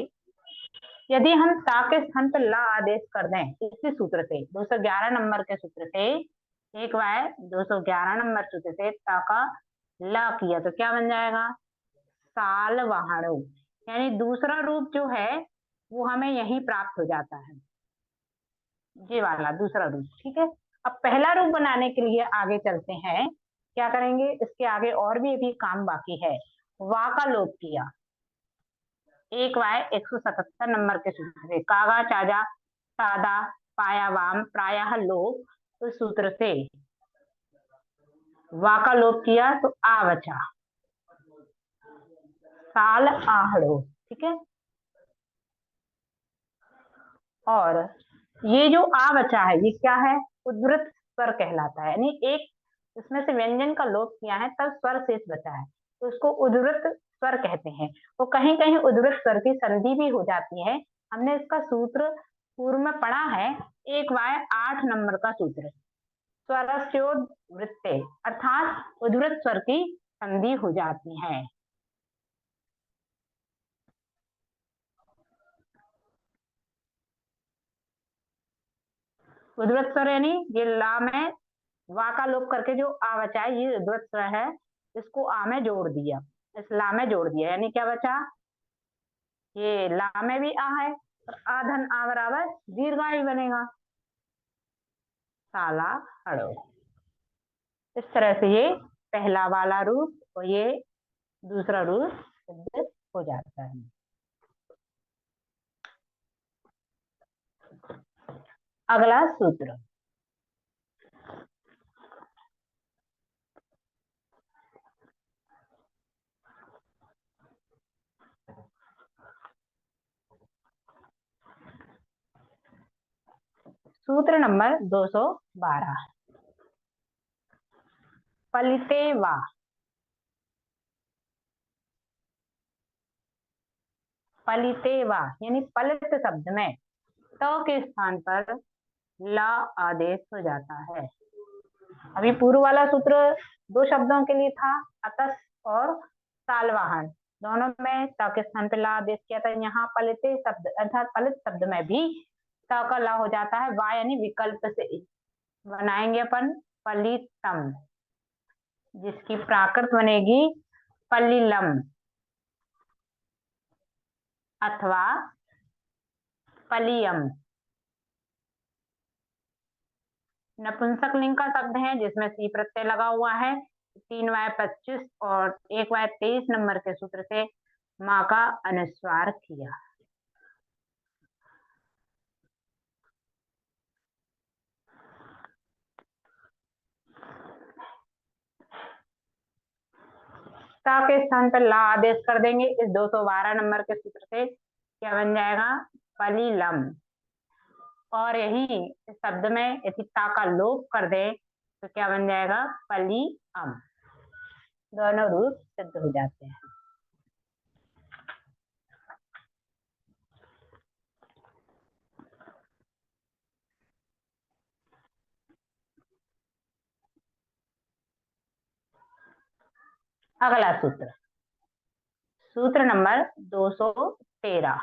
यदि हम ता के स्थान पर ला आदेश कर दें इसी सूत्र से 211 नंबर के सूत्र से, 211 नंबर सूत्र से ता का ला किया तो क्या बन जाएगा? साल वाहणो। यानी दूसरा रूप जो है वो हमें यही प्राप्त हो जाता है, ये वाला दूसरा रूप। ठीक है, अब पहला रूप बनाने के लिए आगे चलते हैं। क्या करेंगे, इसके आगे और भी काम बाकी है। वा का लोप किया 177 नंबर के सूत्र से। कागा चाजा सादा पाया वाम प्रायः लोप, उस सूत्र से वा का लोप किया तो आ बचा साल आहड़ो। ठीक है, और ये जो आ बचा है ये क्या है? उद्धृत स्वर कहलाता है, यानी एक इसमें से व्यंजन का लोप किया है तब स्वर शेष बचा है तो उसको उद्धृत स्वर कहते हैं। तो कहीं कहीं उद्धृत स्वर की संधि भी हो जाती है। हमने इसका सूत्र पूर्व में पढ़ा है, 1/8 नंबर का सूत्र, स्वरस्योद्वृत्ते, अर्थात उद्धृत स्वर की संधि हो जाती है। उद्धृत स्वर यानी ये ला में वा का लोप करके जो आ बचा है ये उद्धृत स्वर है, इसको आ में जोड़ दिया, इस ला में जोड़ दिया, यानी क्या बचा? ये ला में भी आ है और आधन आ बराबर दीर्घायु बनेगा साला हड़ो। इस तरह से ये पहला वाला रूप और ये दूसरा रूप सिद्ध हो जाता है। अगला सूत्र, सूत्र नंबर 212। पलिते वा। पलिते वा यानी पलित शब्द में त के स्थान पर ला आदेश हो जाता है। अभी पूर्व वाला सूत्र दो शब्दों के लिए था, अतस और सालवाहन, दोनों में त के स्थान पर ला आदेश किया था। यहाँ पलिते शब्द अर्थात पलित शब्द में भी त का ला हो जाता है। वा यानी विकल्प से बनाएंगे अपन पलितम, जिसकी प्राकृत बनेगी पल्लीलम अथवा पलियम। नपुंसक लिंग का शब्द है जिसमें सी प्रत्यय लगा हुआ है। 3y25 और 1y23 नंबर के सूत्र से माँ का अनुस्वार किया। ता के स्थान पर ला आदेश कर देंगे। इस 212 नंबर के सूत्र से क्या बन जाएगा? पलीलम। और यही इस शब्द में यदि ता का लोप कर दे तो क्या बन जाएगा? पली अम। दोनों रूप सिद्ध हो जाते हैं। अगला सूत्र, सूत्र नंबर 213।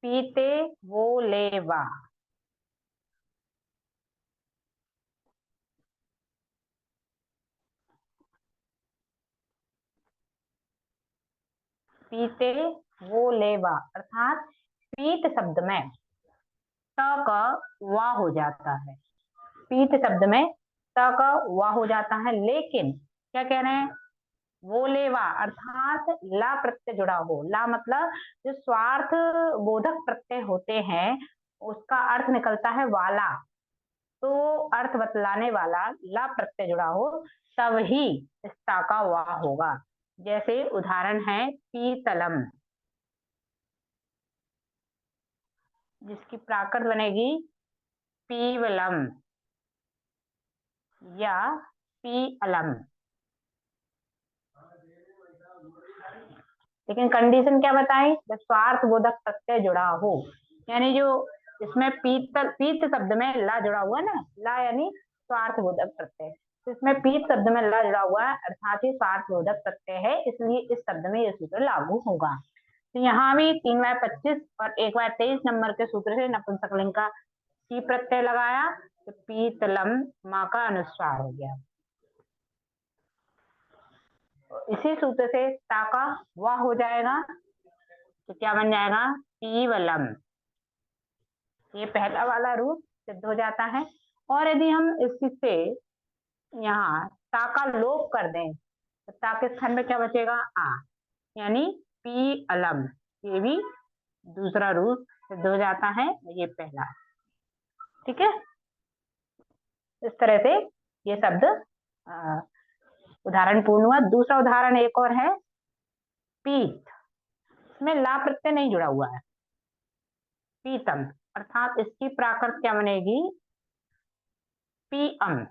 पीते वो लेवा। पीते वो लेवा अर्थात पीत शब्द में त का वा हो जाता है। पीत शब्द में त का वा हो जाता है, लेकिन क्या कह रहे हैं? वो लेवा अर्थात ला प्रत्यय जुड़ा हो। ला मतलब जो स्वार्थ बोधक प्रत्यय होते हैं उसका अर्थ निकलता है वाला। तो अर्थ बतलाने वाला ला प्रत्यय जुड़ा हो तब ही इस ता का वा होगा। जैसे उदाहरण है पीतलम, जिसकी प्राकृत बनेगी पीवलम या पीअलम। लेकिन कंडीशन क्या बताई? जब स्वार्थ बोधक प्रत्यय जुड़ा हो, यानी जो इसमें पीत शब्द में ला जुड़ा हुआ है ना, ला यानी स्वार्थ बोधक प्रत्यय, तो इसमें पीत शब्द में ला जुड़ा हुआ है अर्थात ही स्वार्थ बोधक प्रत्यय है, इसलिए इस शब्द में यह सूत्र लागू होगा। तो यहाँ भी 3y25 और 1y23 नंबर के सूत्र से नपुंसकलिंग का सी प्रत्यय लगाया तो पीतलम माँ का अनुस्वार हो गया। इसी सूत्र से ता का वा हो जाएगा तो क्या बन जाएगा? पीवलम। ये पहला वाला रूप सिद्ध हो जाता है। और यदि हम इससे यहाँ ता का लोप कर दें तो ता के स्थान में क्या बचेगा? आ, यानी पी अलम। ये भी दूसरा रूप सिद्ध हो जाता है, ये पहला। ठीक है, इस तरह से ये शब्द उदाहरण पूर्ण हुआ। दूसरा उदाहरण एक और है पीत, इसमें ला प्रत्यय नहीं जुड़ा हुआ है। पीतम अर्थात इसकी प्राकृत क्या बनेगी? पीअम,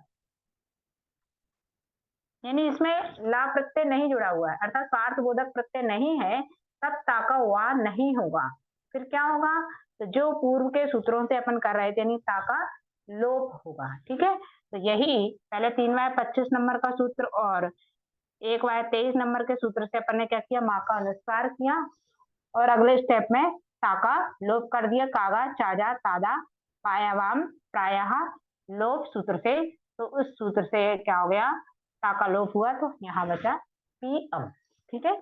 यानी इसमें ला प्रत्यय नहीं जुड़ा हुआ है अर्थात स्वार्थ बोधक प्रत्यय नहीं है, तब ता का वा नहीं होगा। फिर क्या होगा? तो जो पूर्व के सूत्रों से अपन कर रहे थे यानी ता का लोप होगा। ठीक है, तो यही पहले 3y25 नंबर का सूत्र और 1y23 नंबर के सूत्र से अपन ने क्या किया? माँ का अनुस्वार किया और अगले स्टेप में ता का लोप कर दिया। कागा चाजा तादा पायावाम प्रायः लोप सूत्र से, तो उस सूत्र से क्या हो गया? ता का लोप हुआ तो यहाँ बचा पी अम। ठीक है,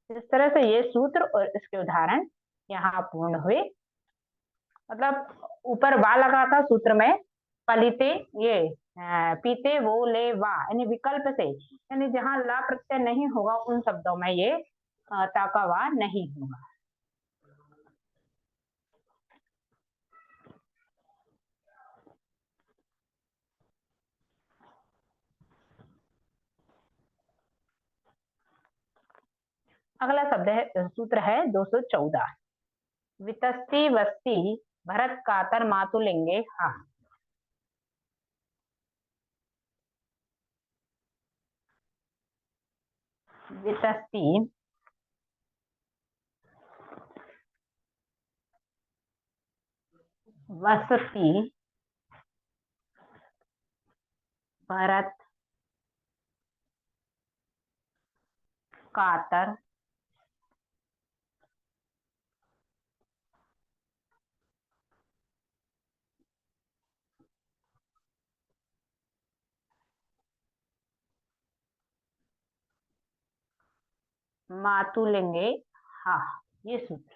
इस तरह से ये सूत्र और इसके उदाहरण यहाँ पूर्ण हुए। मतलब ऊपर वा लगा था सूत्र में, पलिते ये पीते वो ले वा यानी विकल्प से, यानी जहां ला प्रत्यय नहीं होगा उन शब्दों में ये ता का वा नहीं होगा। अगला शब्द है, सूत्र है 214। वितस्ती वस्ती भरत कातर मातुलिंगे हा। वितस्ती वसती भरत कातर मातुलिंगे हा। ये सूत्र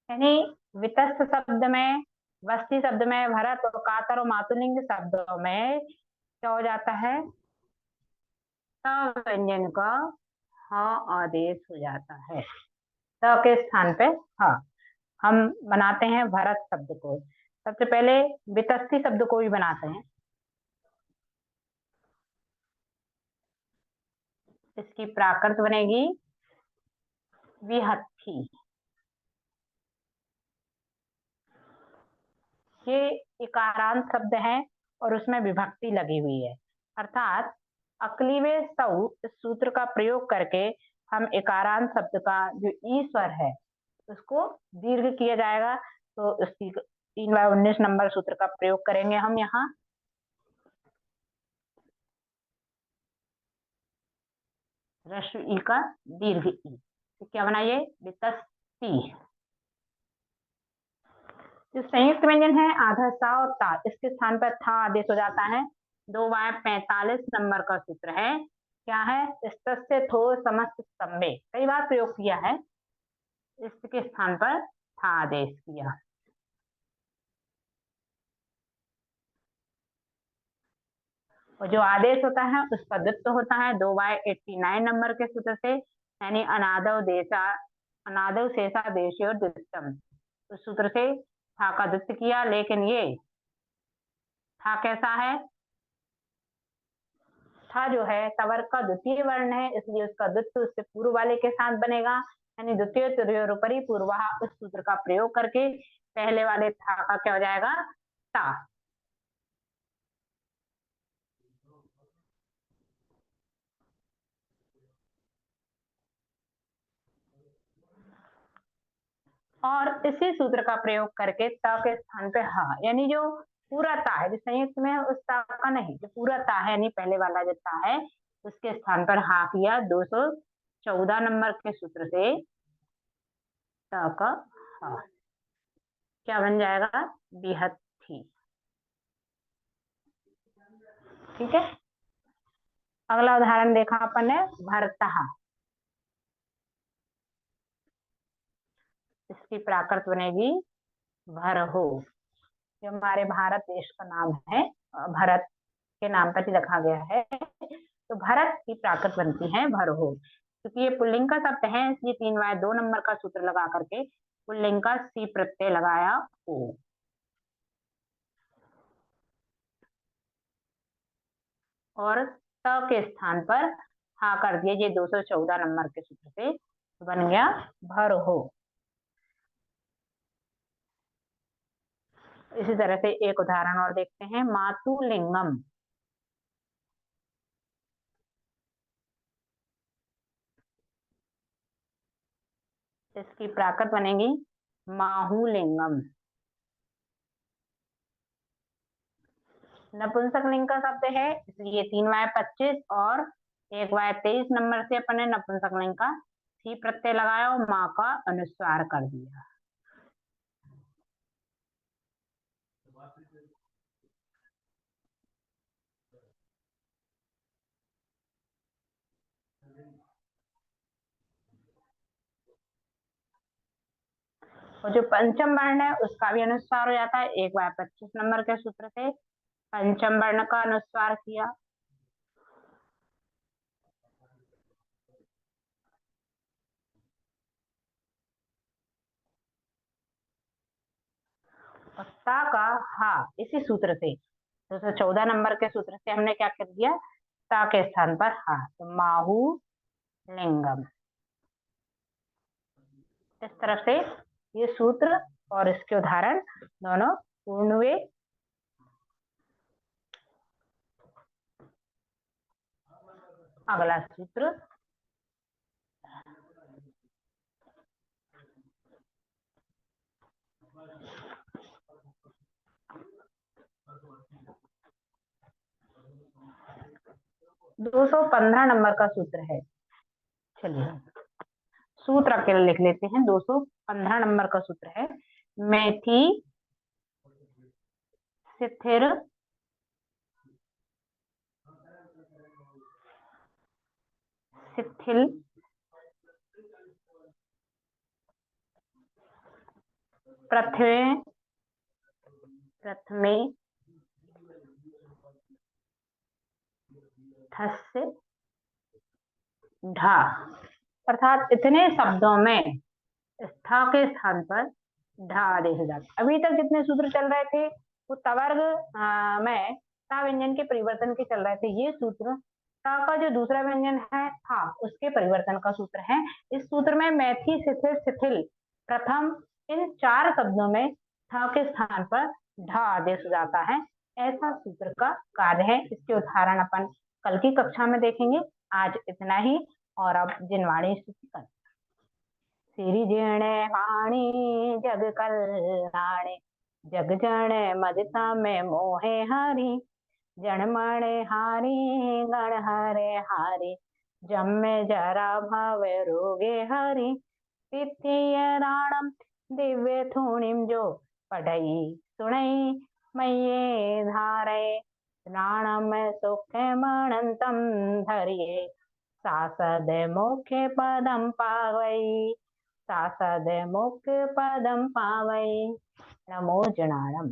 यानी वितस्त शब्द में, वस्ती शब्द में, भरत और कातर और मातुलिंग शब्दों में क्या हो जाता है, त व्यंजन का ह आदेश हो जाता है। त के स्थान पे हा हम बनाते हैं भरत शब्द को। सबसे पहले वितस्ती शब्द को भी बनाते हैं। इसकी प्राकृत बनेगी विहत्थी। ये इकारांत शब्द है और उसमें विभक्ति लगी हुई है, अर्थात अक्लीवे सऊ इस सूत्र का प्रयोग करके हम इकारांत शब्द का जो ई स्वर है उसको दीर्घ किया जाएगा। तो उसकी 3/19 नंबर सूत्र का प्रयोग करेंगे हम यहाँ। ह्रस्व ई का दीर्घ ई, तो क्या बनाइए, वितस्ती। जो संयुक्त व्यंजन है आधा सा और ता, इसके स्थान पर था आदेश हो जाता है। 2/45 नंबर का सूत्र है, क्या है, स्तस्य थो समस्त स्तंभे, कई बार प्रयोग किया है। इसके स्थान पर था आदेश किया। और जो आदेश होता है उसका द्वित्व होता है 2/89 नंबर के सूत्र से, यानी अनादव देशा, अनादव शेषा देशी और द्वितम, उस सूत्र से था का द्वित्व किया। लेकिन ये था कैसा है, था जो है तवर्ग का द्वितीय वर्ण है, इसलिए उसका द्वित्व उससे पूर्व वाले के साथ बनेगा, यानी द्वितीय तुर्योपरि पूर्व, उस सूत्र का प्रयोग करके पहले वाले था का क्या हो जाएगा, ता। और इसी सूत्र का प्रयोग करके ता के स्थान पे हा, यानी जो पूरा ता है, जो संयुक्त में है उस ता का नहीं, जो पूरा ता है यानी पहले वाला जो ता है उसके स्थान पर हा किया 214 नंबर के सूत्र से। ता का हा क्या बन जाएगा, बिहत्थी। ठीक है, अगला उदाहरण देखा अपन ने भरतहा। इसकी प्राकृत बनेगी भरहो। जो हमारे भारत देश का नाम है, भरत के नाम पर ही रखा गया है, तो भरत की प्राकृत बनती है भरहो। क्योंकि ये पुल्लिंग का शब्द है इसलिए 3/2 नंबर का सूत्र लगा करके पुल्लिंग का सी प्रत्यय लगाया हो। और त के स्थान पर हा कर दिया, ये 214 नंबर के सूत्र से बन गया भरहो। इसी तरह से एक उदाहरण और देखते हैं, मातुलिंगम। इसकी प्राकृत बनेगी माहुलिंगम। नपुंसक लिंग का शब्द है इसलिए 3/25 और 1/23 नंबर से अपन ने नपुंसक लिंग का सी प्रत्यय लगाया और माँ का अनुस्वार कर दिया। और जो पंचम वर्ण है उसका भी अनुस्वार हो जाता है 1/25 नंबर के सूत्र से, पंचम वर्ण का अनुस्वार किया। और ता का हा इसी सूत्र से 214 नंबर के सूत्र से हमने क्या कर दिया, ता के स्थान पर हा, तो माहू लिंगम। इस तरह से ये सूत्र और इसके उदाहरण दोनों पूर्ण हुए। अगला सूत्र, दो सौ 15 नंबर का सूत्र है। चलिए सूत्र अकेले लिख लेते हैं। 215 नंबर का सूत्र है, मेथी स्थिर शिथिल प्रथमे थस्य ढा, अर्थात इतने शब्दों में स्था के स्थान पर ढा आदेश हो जाता। अभी तक जितने सूत्र चल रहे थे वो तवर्ग में ता व्यंजन के परिवर्तन के चल रहे थे। ये सूत्र ता का जो दूसरा व्यंजन है था उसके परिवर्तन का सूत्र है। इस सूत्र में मैथी शिथिल शिथिल प्रथम इन 4 शब्दों में था के स्थान पर ढा आदेश हो जाता है। ऐसा सूत्र का कार्य है। इसके उदाहरण अपन कल की कक्षा में देखेंगे। आज इतना ही। और अब जिनवाणी स्तुति सिरिजणे वाणी जग कल्याणे, जग जन मदिता में मोहे हरि, जन मणे हारी गण हरे हारी, जम्मे जरा भव रोगे हरि, तिथिय राणम दिव्य थूणिम जो पढ़ई सुनई मैये धारे, राणम सुख मणंतम धरिये, सासद मुख्य पदम पावई, सासद मुख्य पदम पावई। नमो जनार्दन।